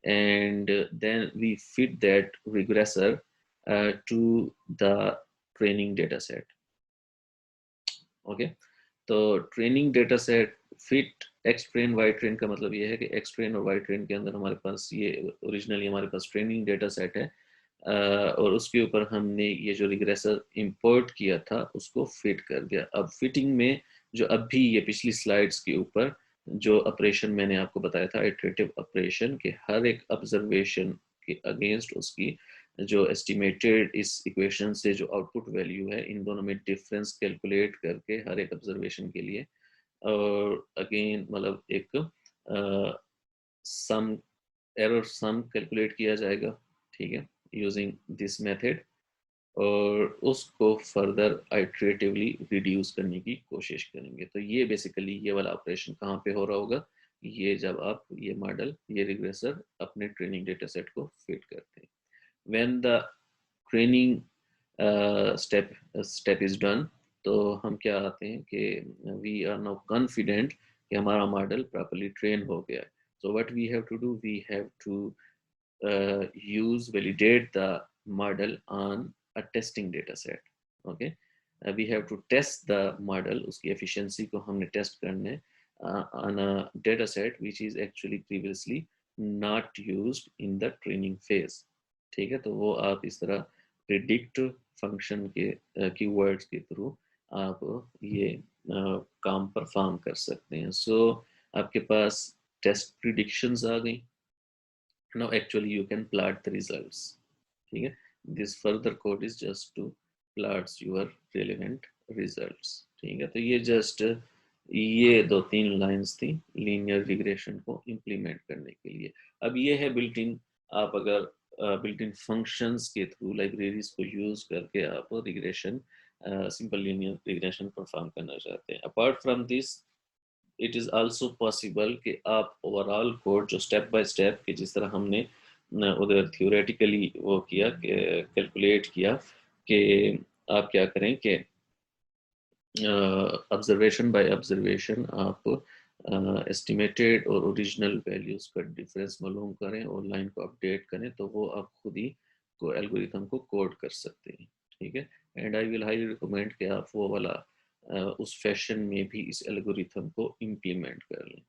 and then we fit that regressor to the training data set. Okay, तो training data set fit x train y train का मतलब ये है कि x train और y train के अंदर हमारे पास ये ओरिजिनली हमारे पास ट्रेनिंग डेटा सेट है, और उसके ऊपर हमने ये जो रिग्रेसर इंपोर्ट किया था उसको फिट कर दिया. अब फिटिंग में जो अभी ये पिछली स्लाइड्स के ऊपर जो ऑपरेशन मैंने आपको बताया था, इटरेटिव ऑपरेशन, के हर एक ऑब्जर्वेशन के अगेंस्ट उसकी जो एस्टिमेटेड इस इक्वेशन से जो आउटपुट वैल्यू है, इन दोनों में डिफरेंस कैलकुलेट करके हर एक ऑब्जर्वेशन के लिए, और अगेन मतलब एक सम एरर सम कैलकुलेट किया जाएगा, ठीक है, यूजिंग दिस मेथड, और उसको फर्दर आइटरेटिवली रिड्यूस करने की कोशिश करेंगे. तो ये बेसिकली ये वाला ऑपरेशन कहाँ पे हो रहा होगा, ये जब आप ये मॉडल ये रिग्रेसर अपने ट्रेनिंग डेटा सेट को फिट करते हैं. When the training step is done, तो हम क्या आते हैं कि we are now confident कि हमारा मॉडल properly train हो गया है. So what we have to do, we have to validate the model on a testing data set. Okay, we have to test the model, उसकी efficiency को हमने test करना है on a data set which is actually previously not used in the training phase. ठीक है, तो वो आप इस तरह प्रिडिक्ट फंक्शन के कीवर्ड्स के थ्रू आप ये काम परफॉर्म कर सकते हैं. सो आपके पास टेस्ट प्रिडिक्शंस आ गई. Now actually you can plot the results. ठीक है, this further code is just to plots your relevant results. ठीक है, तो ये जस्ट ये 2-3 लाइंस थी लीनियर रिग्रेशन को इम्प्लीमेंट करने के लिए. अब ये है बिल्ट इन, आप अगर बिल्ट इन फंक्शंस के थ्रू लाइब्रेरीज को यूज करके आप regression simple linear regression perform करना चाहते हैं. Apart from this it is also possible कि आप ओवरऑल कोड जो स्टेप बाय स्टेप कि जिस तरह हमने उधर थियोरेटिकली वो किया, कैलकुलेट किया कि आप क्या करें कि ऑब्जर्वेशन बाय ऑब्जर्वेशन आप एस्टिमेटेड और ओरिजिनल वैल्यूज का डिफरेंस मालूम करें और लाइन को अपडेट करें, तो वो आप खुद ही को एल्गोरिथम को कोड कर सकते हैं, ठीक है। And I will highly recommend कि आप वो वाला उस फैशन में भी इस एल्गोरिथम को इम्प्लीमेंट कर लें,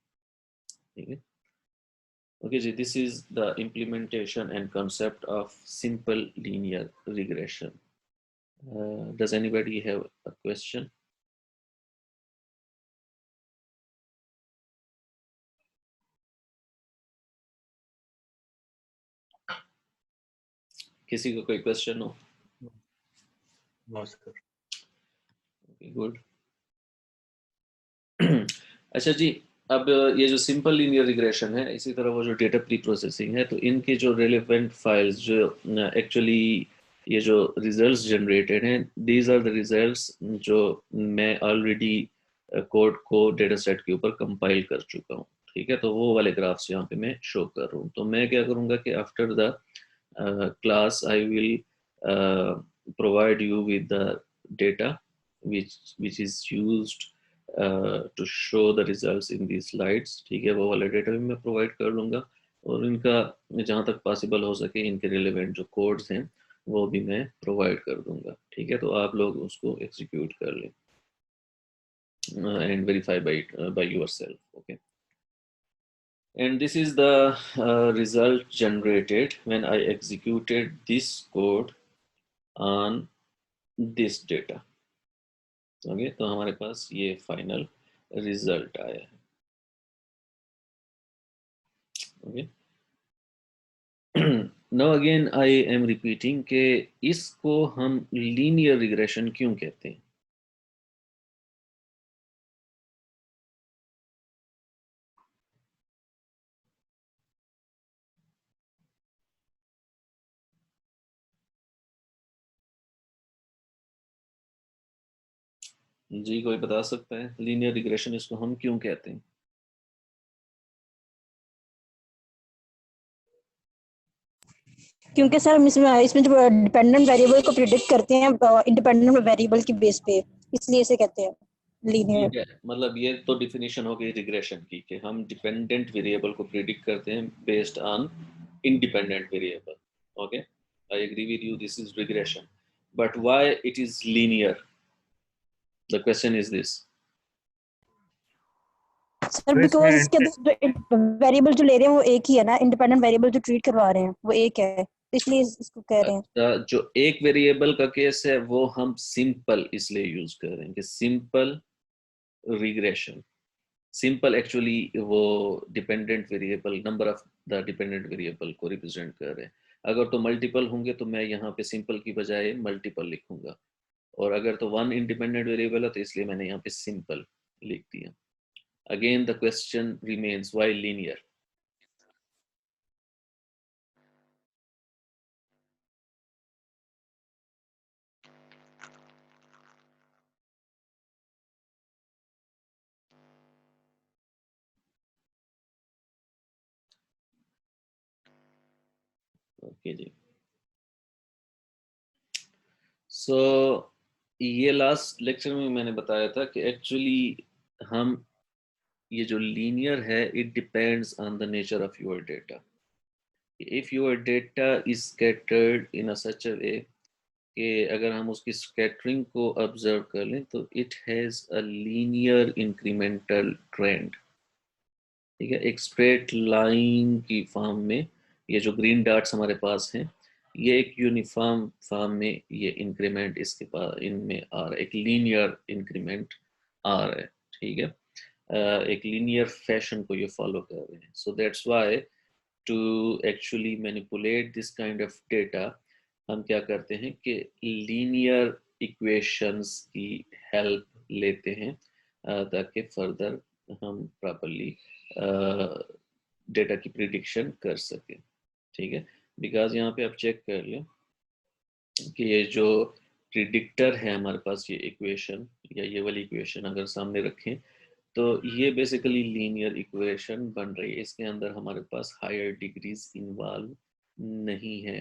ठीक है। Okay, ji, this is the implementation and concept of simple linear regression. Does anybody have a question? किसी को कोई क्वेश्चन हो? No sir. गुड। अच्छा जी, अब ये जो सिंपल लीनियर रिग्रेशन है, इसी तरह वो जो डेटा प्री प्रोसेसिंग है, तो इनके जो रेलेवेंट फाइल्स जो एक्चुअली ये जो रिजल्ट्स जनरेटेड हैं, दीज आर द रिजल्ट्स जो मैं ऑलरेडी कोड को डेटा सेट के ऊपर कंपाइल कर चुका हूँ, ठीक है। तो वो वाले ग्राफ्स यहाँ पे मैं शो कर रहा हूँ। तो मैं क्या करूँगा कि after the class I will provide you with the data which is used to show the results in these slides, ठीक है। वो वाला डेटा भी मैं प्रोवाइड कर लूँगा और इनका जहाँ तक पॉसिबल हो सके इनके रिलेवेंट जो कोड्स हैं वो भी मैं प्रोवाइड कर दूँगा, ठीक है। तो आप लोग उसको एग्जीक्यूट कर लें and verify by yourself, okay. And this is the result generated when I executed this code on this data. Okay, तो हमारे पास ये फाइनल रिजल्ट आया है। Okay. Now again I am repeating कि इसको हम लीनियर रिग्रेशन क्यों कहते हैं? जी, कोई बता सकता है लीनियर रिग्रेशन इसको हम क्यों कहते हैं? क्योंकि सर हम इसमें जो डिपेंडेंट वेरिएबल को प्रिडिक्ट करते हैं इंडिपेंडेंट वेरिएबल की बेस पे, इसलिए इसे कहते हैं लीनियर। ठीक है, मतलब ये तो डिफिनीशन हो गई रिग्रेशन की कि हम डिपेंडेंट वेरिएबल को प्रिडिक्ट करते हैं based on independent variable. Okay, I agree with you, this is regression, but why it is linear? The question is this. Sir because इसके वेरिएबल जो ले रहे हैं वो एक ही है ना, इंडिपेंडेंट वेरिएबल जो ट्रीट करवा रहे हैं वो एक है, इसलिए इसको कह रहे हैं। जो एक वेरिएबल का केस है वो हम सिंपल इसलिए यूज कर रहे हैं कि सिंपल रिग्रेशन। सिंपल एक्चुअली वो dependent variable, number of the dependent variable को रिप्रेजेंट कर रहे हैं। अगर तो मल्टीपल होंगे तो मैं यहाँ पे सिंपल की बजाय मल्टीपल लिखूंगा, और अगर तो वन इंडिपेंडेंट वेरिएबल है तो इसलिए मैंने यहाँ पे सिंपल लिख दिया। Again the question remains, why linear? Okay जी, सो ये लास्ट लेक्चर में मैंने बताया था कि एक्चुअली हम ये जो लीनियर है, it depends on the nature of your data. If your data is scattered in a such a way कि अगर हम उसकी स्कैटरिंग को ऑब्जर्व कर लें तो it has a linear incremental trend, ठीक है। एक स्ट्रेट लाइन की फॉर्म में ये जो ग्रीन डॉट्स हमारे पास हैं, ये एक यूनिफॉर्म फॉर्म में ये इंक्रीमेंट इसके पास इनमें आ रहा है, एक लीनियर इंक्रीमेंट आ रहा है, ठीक है। एक लीनियर फैशन को ये फॉलो कर रहे हैं। So that's why to actually manipulate this kind of data हम क्या करते हैं कि लीनियर इक्वेशंस की हेल्प लेते हैं ताकि फर्दर हम प्रॉपरली डेटा की प्रिडिक्शन कर सकें, ठीक है। बिकॉज यहाँ पे आप चेक कर लो कि ये जो प्रिडिक्टर है हमारे पास, ये इक्वेशन या ये वाली इक्वेशन अगर सामने रखें तो ये बेसिकली लीनियर इक्वेशन बन रही है। इसके अंदर हमारे पास हायर डिग्रीज इन्वॉल्व नहीं है।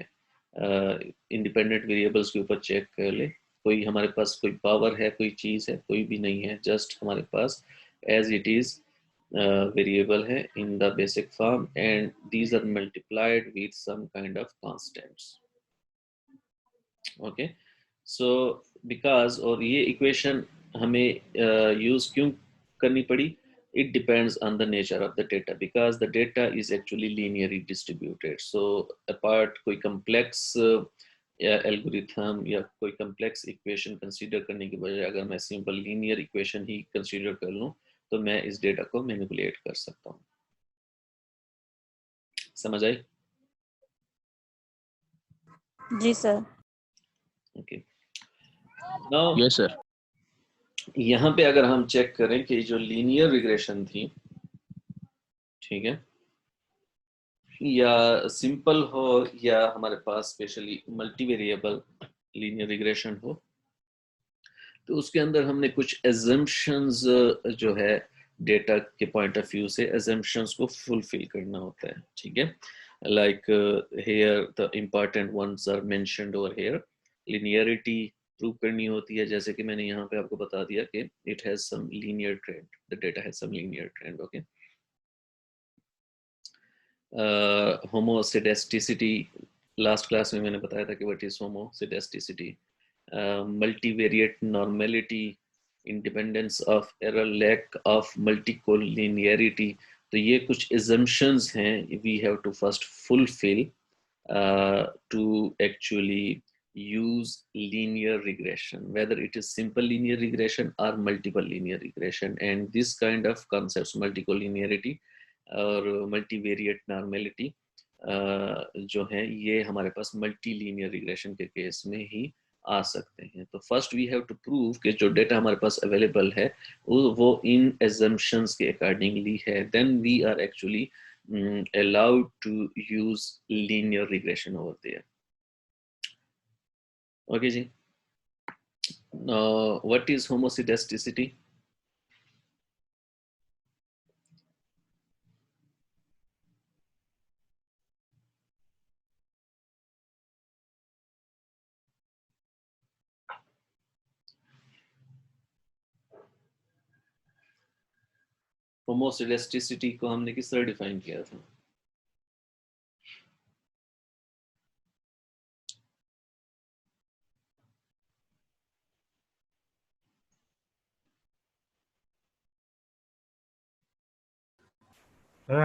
इंडिपेंडेंट वेरिएबल्स के ऊपर चेक कर ले, कोई हमारे पास कोई पावर है, कोई चीज़ है, कोई भी नहीं है, जस्ट हमारे पास एज इट इज़ variable है in the basic form and these are multiplied with some kind of constants. Okay, so because और ये equation हमें use क्यों करनी पड़ी? It depends on the nature of the data because the data is actually linearly distributed. So apart कोई complex या algorithm या कोई complex equation consider करने के बजाय अगर मैं simple linear equation ही consider कर लूँ तो मैं इस डेटा को मैनिपुलेट कर सकता हूँ। समझ आई? जी sir. Okay, now yes sir. यहाँ पे अगर हम चेक करें कि जो लीनियर रिग्रेशन थी, ठीक है, या सिंपल हो या हमारे पास specially multi variable linear regression हो, तो उसके अंदर हमने कुछ एजम्पशंस जो है डेटा के पॉइंट ऑफ व्यू से एजम्पशंस को फुलफिल करना होता है, ठीक है। Like here the important ones are mentioned over here. Linearity prove करनी होती है, जैसे कि मैंने यहाँ पे आपको बता दिया कि it has some linear trend, the data has some linear trend. Okay, homoscedasticity last class में मैंने बताया था कि what is homoscedasticity. multivariate normality, independence of error, lack of multicollinearity। तो ये कुछ assumptions हैं we have to first fulfill to actually use linear regression, whether it is simple linear regression or multiple linear regression, and this kind of concepts multicollinearity और multivariate normality जो है ये हमारे पास मल्टी लीनियर रिग्रेशन के case में ही आ सकते हैं। तो first we have to prove कि जो डेटा हमारे पास अवेलेबल है वो इन एजम्पशंस के अकॉर्डिंगली है, then we are actually allowed to use linear regression over there. Okay ji, what is homoscedasticity? होमोसेडेस्टिसिटी को हमने किस तरह डिफाइन किया था?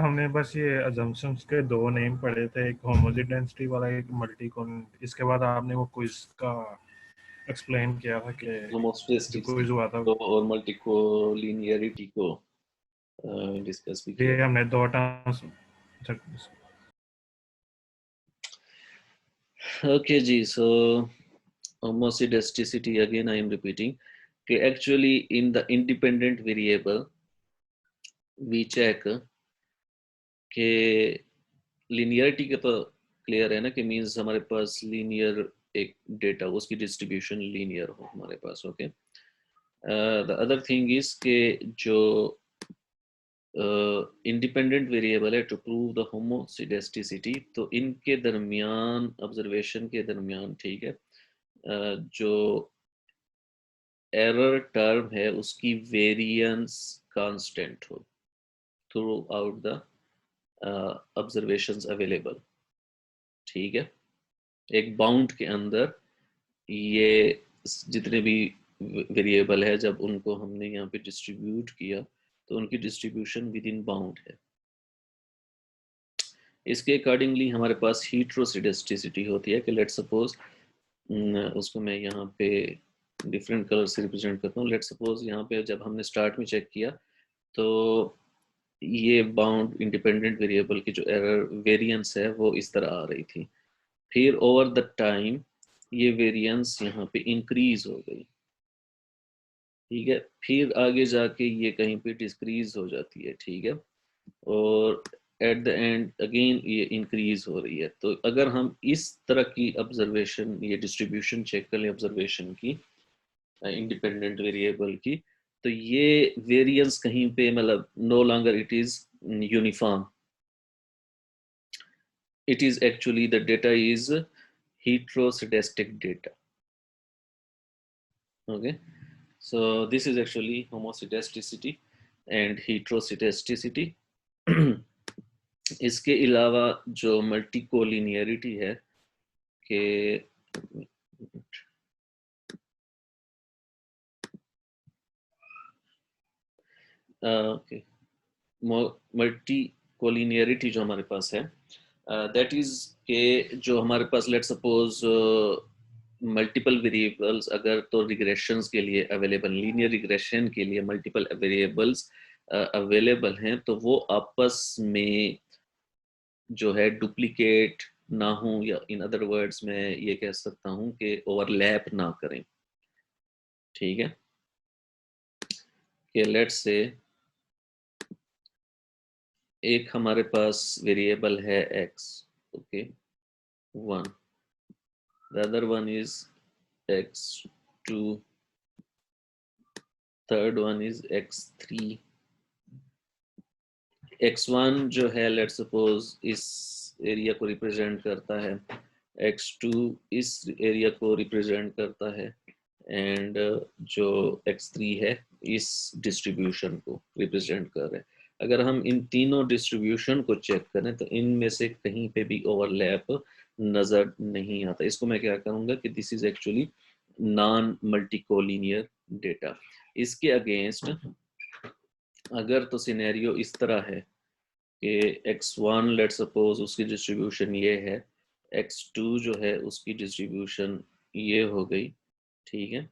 हमने बस ये अजम्पशंस के दो नेम पढ़े थे, एक होमोजेडेंसिटी वाला, एक मल्टीकोन। इसके बाद आपने वो क्विज का एक्सप्लेन किया था कि जो क्विज हुआ था और मल्टीकोलिनियरिटी को डिस्कस भी किया। ये हमने दो terms. Okay ji, so homoscedasticity, again I am repeating कि actually in the independent variable we check कि linearity का तो क्लियर है ना कि मींस हमारे पास लीनियर एक डेटा उसकी डिस्ट्रीब्यूशन लीनियर हो हमारे पास। Okay, the other thing is के जो इंडिपेंडेंट वेरिएबल है टू प्रूव द होमोसेडेस्टिसिटी, तो इनके दरमियान ऑब्जर्वेशन के दरमियान, ठीक है, जो एरर टर्म है उसकी वेरिएंस कांस्टेंट हो through out the observations available, ठीक है। एक बाउंड के अंदर ये जितने भी वेरिएबल है जब उनको हमने यहाँ पे डिस्ट्रीब्यूट किया तो उनकी डिस्ट्रीब्यूशन विद इन बाउंड है। इसके अकॉर्डिंगली हमारे पास हीट्रोसिडेस्टिसिटी होती है कि लेट सपोज उसको मैं यहाँ पे डिफरेंट कलर से रिप्रेजेंट करता हूँ। लेट सपोज यहाँ पे जब हमने स्टार्ट में चेक किया तो ये बाउंड इंडिपेंडेंट वेरिएबल की जो एरर वेरिएंस है वो इस तरह आ रही थी, फिर ओवर द टाइम ये वेरिएंस यहाँ पे इंक्रीज हो गई, ठीक है, फिर आगे जाके ये कहीं पे डिक्रीज हो जाती है, ठीक है, और एट द एंड अगेन ये इंक्रीज हो रही है। तो अगर हम इस तरह की ऑब्जर्वेशन, ये डिस्ट्रीब्यूशन चेक कर लें ऑब्जर्वेशन की इंडिपेंडेंट वेरिएबल की, तो ये वेरिएंस कहीं पे मतलब no longer it is uniform, it is actually, the data is heteroscedastic data. Okay, so this is actually homoscedasticity and heteroscedasticity. इसके अलावा जो मल्टीकोलिनियरिटी है कि ओके, मल्टी कोलिनियरिटी जो हमारे पास है, दैट इज के जो हमारे पास लेट सपोज मल्टीपल वेरिएबल्स अगर तो रिग्रेशंस के लिए अवेलेबल, लीनियर रिग्रेशन के लिए मल्टीपल वेरिएबल्स अवेलेबल हैं, तो वो आपस में जो है डुप्लीकेट ना हो, या इन अदर वर्ड्स में ये कह सकता हूँ कि ओवरलैप ना करें। ठीक है, कि लेट्स से एक हमारे पास वेरिएबल है x, okay, 1, the other one is x2, third one is x3, x1 जो है लेट सपोज इस एरिया को रिप्रेजेंट करता है, x2 इस एरिया को रिप्रेजेंट करता है, एंड जो x3 है इस डिस्ट्रीब्यूशन को रिप्रेजेंट कर रहे हैं। अगर हम इन तीनों डिस्ट्रीब्यूशन को चेक करें तो इनमें से कहीं पे भी ओवरलैप नजर नहीं आता। इसको मैं क्या करूंगा कि this is actually non multicollinear data. इसके अगेंस्ट अगर तो सिनेरियो इस तरह है कि x1 लेट सपोज उसकी डिस्ट्रीब्यूशन ये है, x2 जो है उसकी डिस्ट्रीब्यूशन ये हो गई, ठीक है,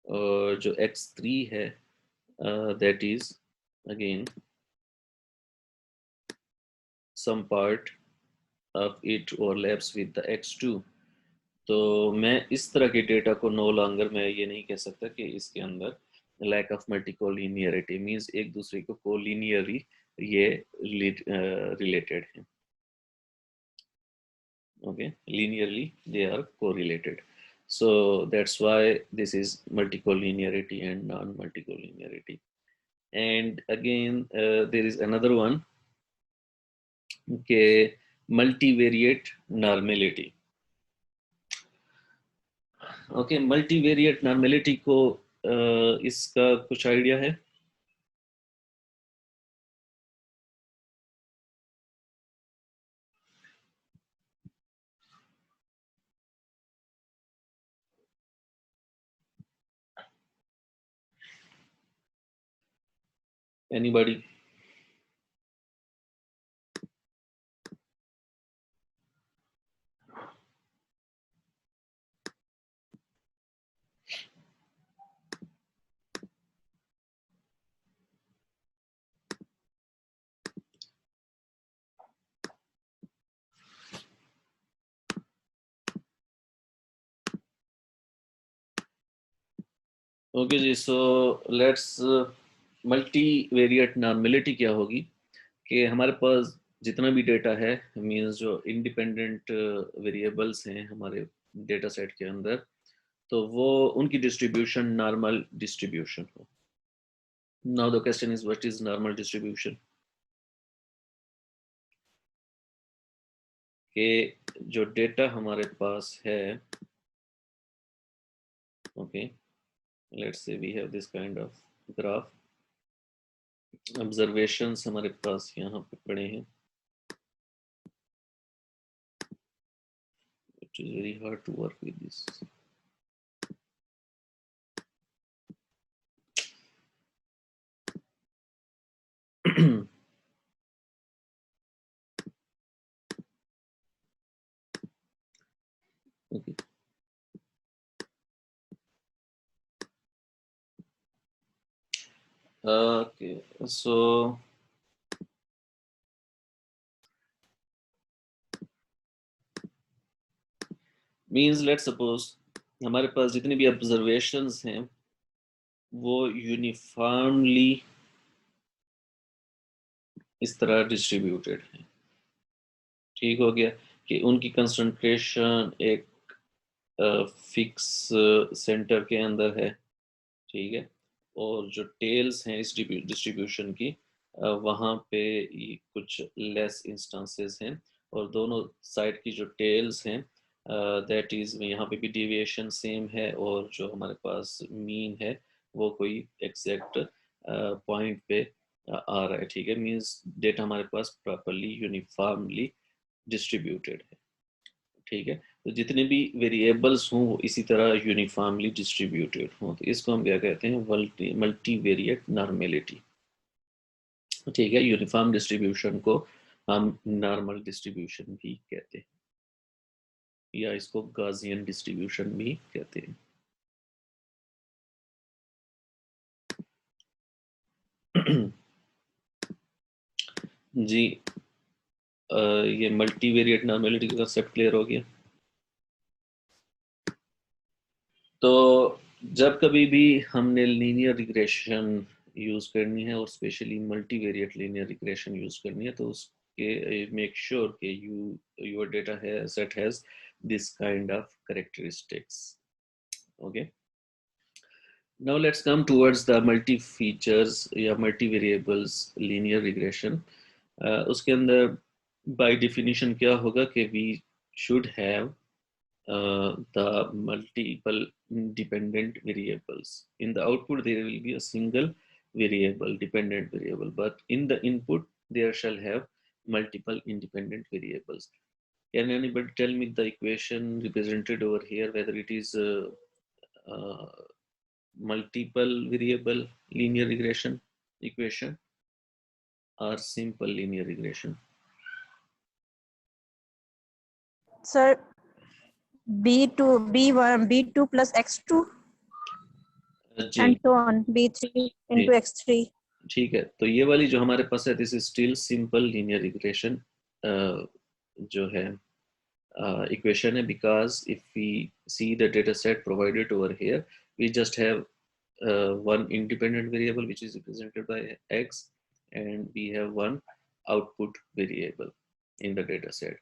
और जो x3 है that is again some part of it overlaps with the x2, तो मैं इस तरह के डेटा को नो लॉन्गर मैं ये नहीं कह सकता कि इसके अंदर लैक ऑफ मल्टीकोलिनियरिटी मींस एक दूसरे को कोलिनियरली ये रिलेटेड है। Okay, linearly they are correlated, so that's why this is multicollinearity and non-multicollinearity. And again there is another one, okay, multivariate normality. Okay, multivariate normality को इसका कुछ आइडिया है? Anybody? Okay जी, सो लेट्स मल्टीवेरिएट नॉर्मेलिटी क्या होगी कि हमारे पास जितना भी डेटा है मींस जो इंडिपेंडेंट वेरिएबल्स हैं हमारे डेटा सेट के अंदर, तो वो उनकी डिस्ट्रीब्यूशन नॉर्मल डिस्ट्रीब्यूशन हो। Now the question is what is normal distribution? कि जो डेटा हमारे पास है, okay, let's say we have this kind of graph, observations हमारे पास यहाँ पे पड़े हैं, it is very hard to work with this. Okay. Okay, so means let's suppose हमारे पास जितनी भी ऑब्जर्वेशंस हैं वो यूनिफॉर्मली इस तरह डिस्ट्रीब्यूटेड हैं। ठीक हो गया कि उनकी कंसंट्रेशन एक फिक्स सेंटर के अंदर है, ठीक है, और जो टेल्स हैं इस डिस्ट्रीब्यूशन की वहाँ पे कुछ लेस इंस्टेंसेस हैं और दोनों साइड की जो टेल्स हैं दैट इज यहाँ पे भी डेविएशन सेम है, और जो हमारे पास मीन है वो कोई एग्जैक्ट पॉइंट पे आ रहा है, ठीक है। मींस डेटा हमारे पास प्रॉपर्ली यूनिफॉर्मली डिस्ट्रीब्यूटेड है, ठीक है। तो जितने भी वेरिएबल्स हों वो इसी तरह यूनिफॉर्मली डिस्ट्रीब्यूटेड हों, तो इसको हम क्या कहते हैं, मल्टीवेरिएट नॉर्मेलिटी, ठीक है। यूनिफॉर्म डिस्ट्रीब्यूशन को हम नॉर्मल डिस्ट्रीब्यूशन भी कहते हैं, या इसको गॉसियन डिस्ट्रीब्यूशन भी कहते हैं। जी ये मल्टीवेरिएट नॉर्मेलिटी का कंसेप्ट क्लियर हो गया। तो जब कभी भी हमने लीनियर रिग्रेशन यूज करनी है और specially multivariate linear regression use करनी है, तो उसके मेक श्योर कि your data set has this kind of characteristics. Okay, now let's come towards the multi features या मल्टी वेरिएबल्स लीनियर रिग्रेशन। उसके अंदर बाय डेफिनेशन क्या होगा कि we should have the multiple dependent variables. In the output there will be a single variable, dependent variable, but in the input there shall have multiple independent variables. Can anybody tell me the equation represented over here, whether it is multiple variable linear regression equation or simple linear regression? Sir, B2 plus X2 जी and so on, B3 into X3. ठीक है, तो ये वाली जो हमारे पास है this is still simple linear regression जो है इक्वेशन है, because if we see the data set provided over here we just have one independent variable which is represented by x, and we have one output variable in the data set.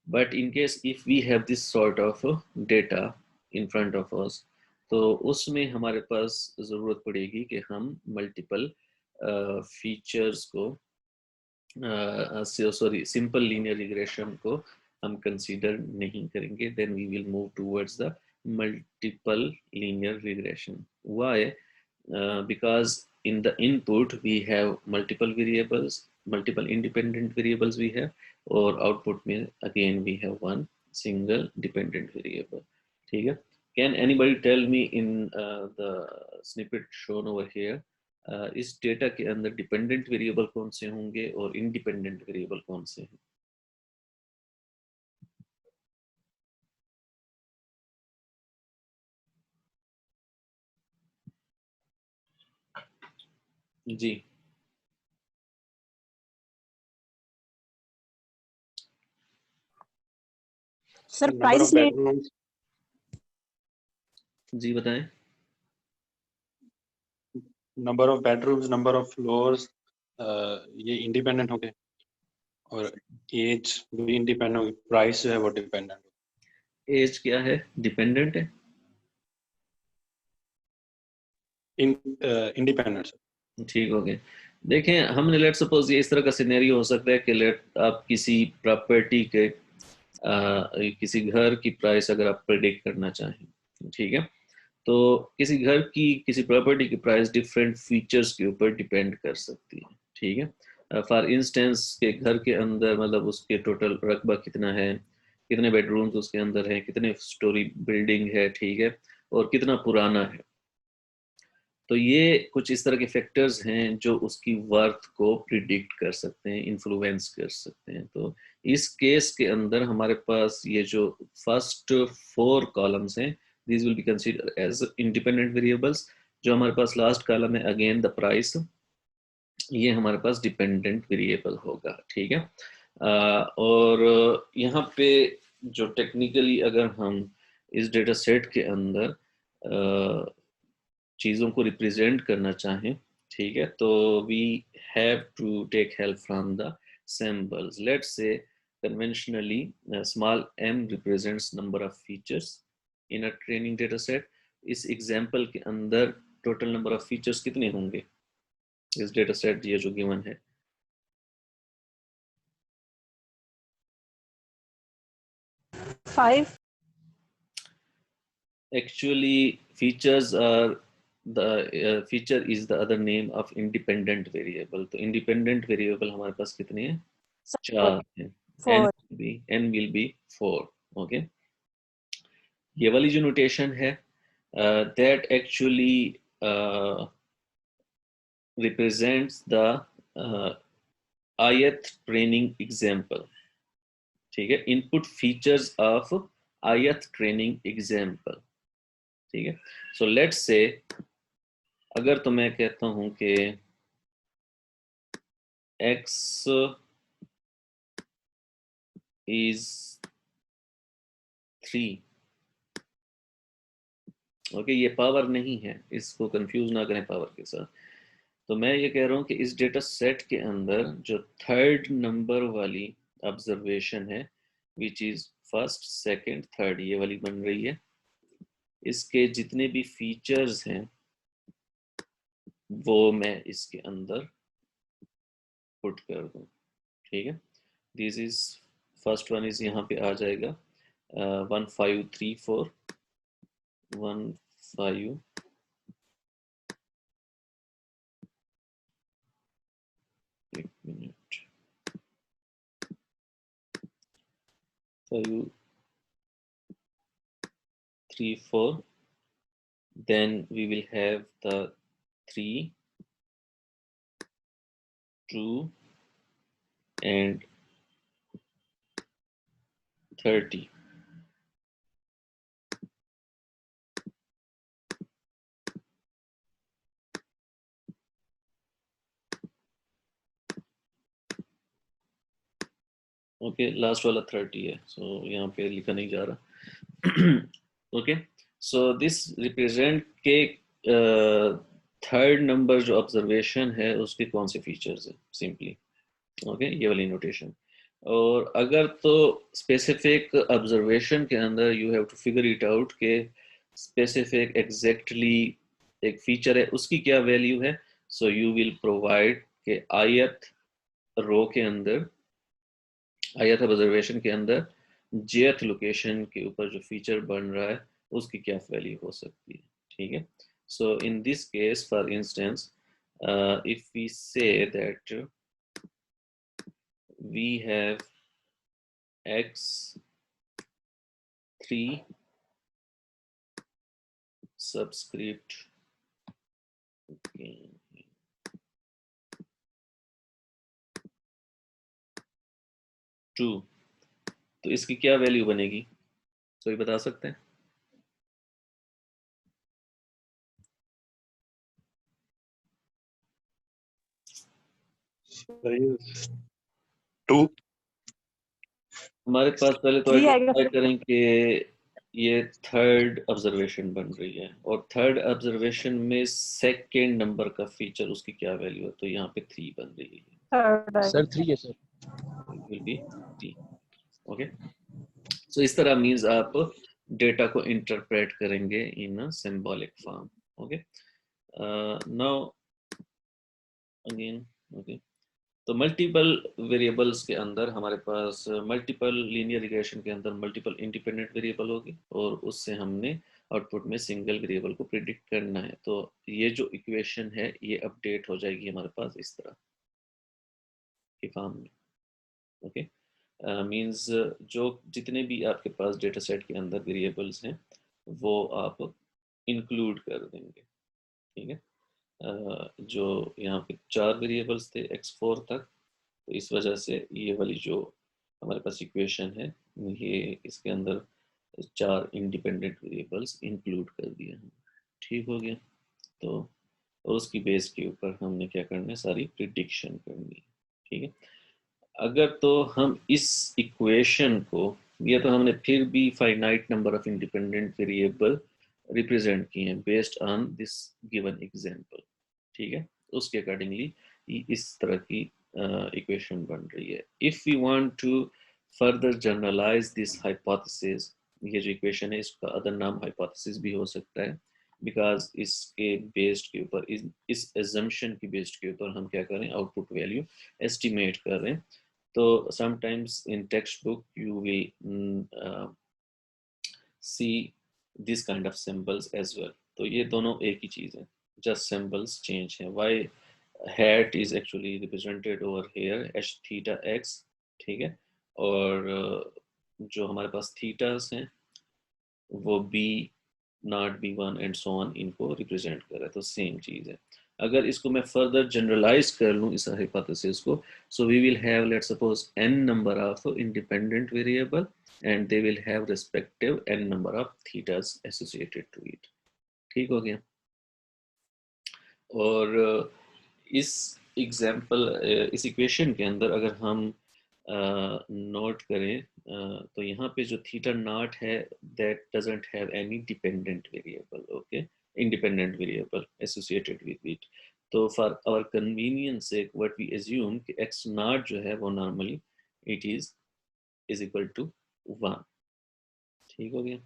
But in case if we have this sort of data in front of us, तो उसमें हमारे पास ज़रूरत पड़ेगी कि हम multiple features को sorry simple linear regression को हम कंसीडर नहीं करेंगे, then we will move towards the multiple linear regression. Why? Because in the input we have multiple variables, multiple independent variables we have, or output में again we have one single dependent variable, ठीक है। Can anybody tell me in the snippet shown over here इस data के अंदर dependent variable कौन से होंगे और इंडिपेंडेंट वेरिएबल कौन से हैं? जी Sir, number price of bedrooms, जी बताएं। number of bedrooms, number of floors, ये इंडिपेंडेंट हो गए, और एज भी इंडिपेंडेंट होगी, प्राइस जो है वो डिपेंडेंट हो। एज क्या है? डिपेंडेंट है? इंडिपेंडेंट। ठीक हो गया। देखें, हमने लेट सपोज ये इस तरह का सिनेरियो हो सकता है कि लेट आप किसी प्रॉपर्टी के किसी घर की प्राइस अगर आप प्रेडिक्ट करना चाहें, ठीक है, तो किसी घर की किसी प्रॉपर्टी की प्राइस डिफरेंट फीचर्स के ऊपर डिपेंड कर सकती है, ठीक है। फॉर इंस्टेंस के घर के अंदर मतलब उसके टोटल रकबा कितना है, कितने बेडरूम्स उसके अंदर हैं, कितने स्टोरी बिल्डिंग है, ठीक है, और कितना पुराना है। तो ये कुछ इस तरह के फैक्टर्स हैं जो उसकी वर्थ को प्रिडिक्ट कर सकते हैं, इन्फ्लुएंस कर सकते हैं। तो इस केस के अंदर हमारे पास ये जो फर्स्ट 4 कॉलम्स हैं these will be considered as independent variables। जो हमारे पास लास्ट कॉलम है अगेन द प्राइस, ये हमारे पास डिपेंडेंट वेरिएबल होगा, ठीक है। और यहाँ पे जो टेक्निकली अगर हम इस डेटा सेट के अंदर चीज़ों को रिप्रेजेंट करना चाहें, ठीक है, तो we have to take help from the symbols. Let's say conventionally small m represents number of features in a training data set। इस एग्जाम्पल के अंदर टोटल नंबर ऑफ फीचर्स कितने होंगे इस डेटा सेट ये जो गिवन है? 5. Actually, features are the feature is the other name of independent variable. तो independent variable हमारे पास कितने हैं? 4 हैं. 4. n will be 4. Okay. ये वाली जो notation है, that actually represents the ith training example. ठीक है, input features of ith training example. ठीक है. So let's say अगर तो मैं कहता हूं कि x is 3. ओके, ये पावर नहीं है, इसको कंफ्यूज ना करें पावर के साथ. तो मैं ये कह रहा हूं कि इस डेटा सेट के अंदर जो थर्ड नंबर वाली ऑब्जर्वेशन है, which is first, second, third, ये वाली बन रही है, इसके जितने भी फीचर्स हैं वो मैं इसके अंदर पुट कर दूं. ठीक है. This is first one is यहाँ पे आ जाएगा 1 5 3 4 1 5 एक minute 5 3 4. Then we will have the 3 2 and 30. Okay, last वाला 30 है, सो यहाँ पे लिखा नहीं जा रहा. ओके, सो दिस रिप्रेजेंट के थर्ड नंबर जो ऑब्जर्वेशन है उसके कौन से फीचर्स है, सिंपली. ओके, ये वाली नोटेशन. और अगर तो स्पेसिफिक ऑब्जर्वेशन के अंदर you have to figure it out के स्पेसिफिक एग्जैक्टली एक फीचर है उसकी क्या वैल्यू है, सो यू विल प्रोवाइड के ith रो के अंदर, ith ऑब्जर्वेशन के अंदर jth लोकेशन के ऊपर जो फीचर बन रहा है उसकी क्या वैल्यू हो सकती है. ठीक है. So in this case for instance if we say that we have x3 subscript 2, तो इसकी क्या वैल्यू बनेगी, कोई बता सकते हैं? टू. हमारे पास पहले तो 3 आएगा आइडेंटिफाई सर. करें कि ये थर्ड ऑब्जर्वेशन बन रही है और थर्ड ऑब्जर्वेशन में सेकेंड नंबर का फीचर उसकी क्या वैल्यू है, तो यहाँ पे 3 बन रही है. थर्ड आएगा. सर 3 है sir. Will be 3. Okay, so इस तरह मीन्स आप डेटा को इंटरप्रेट करेंगे in a symbolic form. Okay, now again. Okay, तो मल्टीपल वेरिएबल्स के अंदर हमारे पास मल्टीपल लीनियर रिग्रेशन के अंदर मल्टीपल इंडिपेंडेंट वेरिएबल होगी और उससे हमने आउटपुट में सिंगल वेरिएबल को प्रिडिक्ट करना है. तो ये जो इक्वेशन है ये अपडेट हो जाएगी हमारे पास इस तरह के फॉर्म में. ओके, मींस जो जितने भी आपके पास डेटा सेट के अंदर वेरिएबल्स हैं वो आप इंक्लूड कर देंगे. ठीक है. जो यहाँ पे 4 वेरिएबल्स थे x4 तक, तो इस वजह से ये वाली जो हमारे पास इक्वेशन है ये इसके अंदर 4 इंडिपेंडेंट वेरिएबल्स इंक्लूड कर दिए हैं. ठीक हो गया. तो और उसकी बेस के ऊपर हमने क्या करना है, सारी प्रिडिक्शन करनी है. ठीक है. अगर तो हम इस इक्वेशन को, ये तो हमने फिर भी finite number of independent variable represent किए हैं based on this given example. ठीक है. उसके अकॉर्डिंगली इस तरह की इक्वेशन बन रही है. If we want to further generalize this hypothesis, ये जो इक्वेशन है इसका अदर नाम हाइपोथेसिस भी हो सकता है, बिकॉज इसके बेस्ड के ऊपर इस एजम्पशन की बेस्ड के ऊपर हम क्या करें, आउटपुट वैल्यू एस्टिमेट कर रहे हैं. तो sometimes in text book you will see this kind of symbols as well. तो ये दोनों एक ही चीज़ है, just symbols change है. Why hat is actually represented over here h theta x, ठीक है, और जो हमारे पास थीटास हैं वो b not b1 and so on इनको रिप्रेजेंट कर रहा है, तो सेम चीज़ है. अगर इसको मैं फर्दर जनरलाइज कर लूँ इस हाइपोथेसिस को, so we will have let's suppose n number of independent variable and they will have respective n number of thetas associated to it. ठीक हो गया. और इस एग्जाम्पल इस इक्वेशन के अंदर अगर हम नोट करें तो यहाँ पे जो थीटा नॉट है that doesn't have any dependent variable, okay, independent variable associated with it. तो फॉर आवर कन्वीनियंस से व्हाट वी एज्यूम कि एक्स नॉट जो है वो normally it is equal to 1. ठीक हो गया.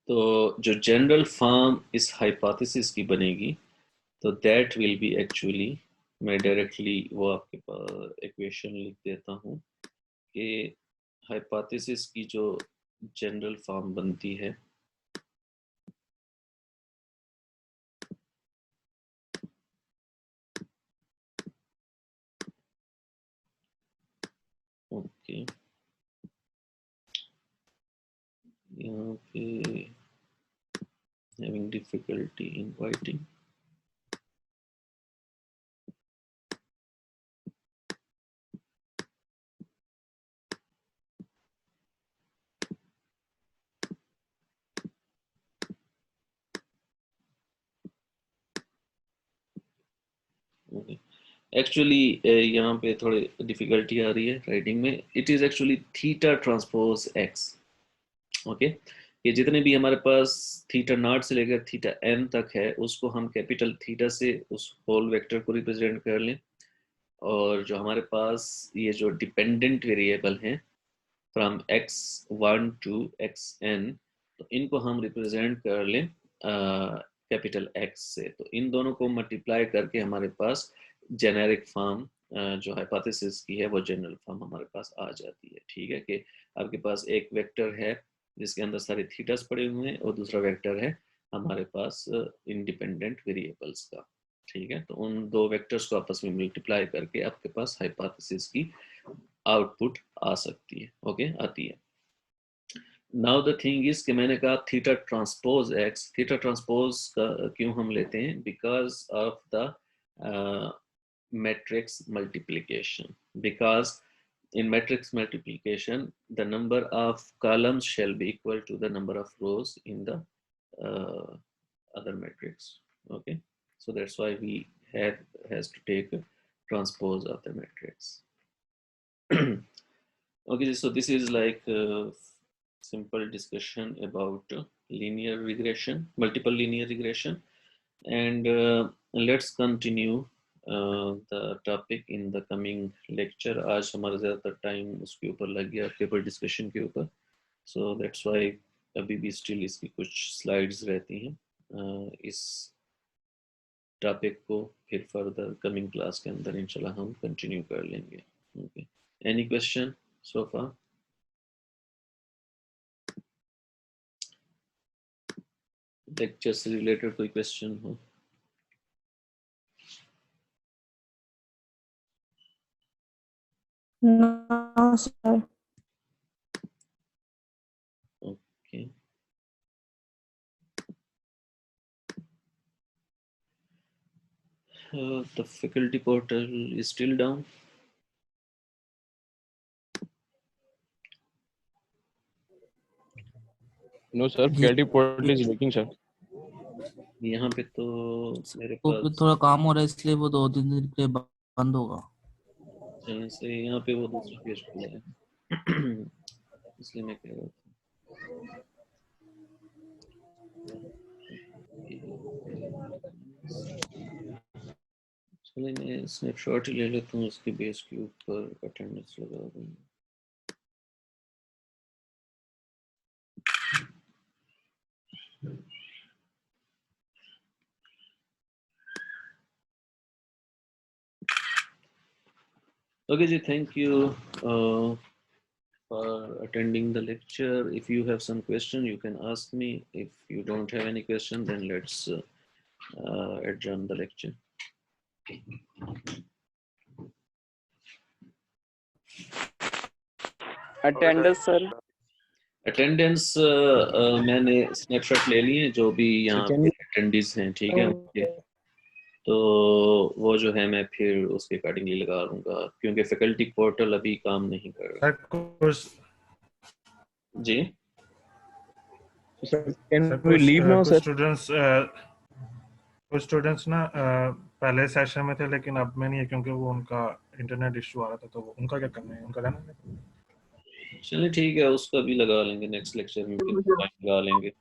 तो जो जनरल फॉर्म इस हाइपोथेसिस की बनेगी तो दैट विल बी एक्चुअली, मैं डायरेक्टली वो आपके पास इक्वेशन लिख देता हूँ कि हाइपोथेसिस की जो जनरल फॉर्म बनती है ओके, यहाँ पे having difficulty in writing. Actually यहाँ पे थोड़ी डिफिकल्टी आ रही है राइटिंग में. It is actually theta transpose x. Okay, ये जितने भी हमारे पास थीटा नॉट से लेकर थीटा एन तक है उसको हम कैपिटल थीटा से उस होल वेक्टर को रिप्रेजेंट कर लें, और जो हमारे पास ये जो डिपेंडेंट वेरिएबल हैं फ्रॉम x1 टू xn, तो इनको हम रिप्रेजेंट कर लें कैपिटल x से. तो इन दोनों को मल्टीप्लाई करके हमारे पास जेनेरिक फॉर्म जो हाइपोथेसिस की है वो जनरल फॉर्म हमारे पास आ जाती है. ठीक है, कि आपके पास एक वेक्टर है जिसके अंदर सारे थीटास पड़े हुए हैं और दूसरा वेक्टर है हमारे पास इंडिपेंडेंट वेरिएबल्स का. ठीक है, तो उन दो वेक्टर्स को आपस में मल्टीप्लाई करके आपके पास हाइपोथेसिस की आउटपुट आ सकती है. ओके, आती है. नाउ द थिंग इज कि मैंने कहा theta transpose x. Theta transpose का क्यों हम लेते हैं? Because of the matrix multiplication. Because in matrix multiplication the number of columns shall be equal to the number of rows in the other matrix. Okay, so that's why we has to take a transpose of the matrix. Okay, so this is like a simple discussion about linear regression, multiple linear regression, and let's continue the topic in the coming lecture. आज हमारा ज़्यादातर time उसके ऊपर लग गया paper discussion के ऊपर, so that's why अभी भी स्टिल इसकी कुछ स्लाइड्स रहती हैं. इस टॉपिक को फिर फर्दर कमिंग क्लास के अंदर इंशाल्लाह हम कंटिन्यू कर लेंगे. ओके, एनी क्वेश्चन सो फार? लेक्चर से रिलेटेड कोई क्वेश्चन हो? No, sir. Okay. The faculty portal is still down. No, sir. Faculty portal is working, sir. यहाँ पे तो मेरे तो पास थोड़ा काम हो रहा है इसलिए वो 2-3 दिन के लिए बंद होगा. से यहाँ पे वो दूसरा पेज खुला है इसलिए मैं कह रहा था. चलिए मैं स्नैपशॉट ही ले लेता हूँ उसके बेस के ऊपर अटेंडेंस लगा दूँगा. ओके जी, thank you. for attending the lecture. If you have some question, you can ask me. If you don't have any question, then let's adjourn the lecture. Attendance sir. Attendance मैंने snapshot ले लिए जो भी यहाँ पे attendees हैं, ठीक है उनके, तो वो जो है मैं फिर उसके अकॉर्डिंगली लगा लूँगा, क्योंकि फैकल्टी पोर्टल अभी काम नहीं कर रहा। जी Can we leave now sir? कुछ स्टूडेंट्स ना पहले सेशन में थे लेकिन अब में नहीं है क्योंकि वो उनका इंटरनेट इशू आ रहा था, तो उनका क्या करना है, उनका रहना है। चलिए ठीक है, उसका भी लगा लेंगे, नेक्स्ट लेक्चर में लगा लेंगे।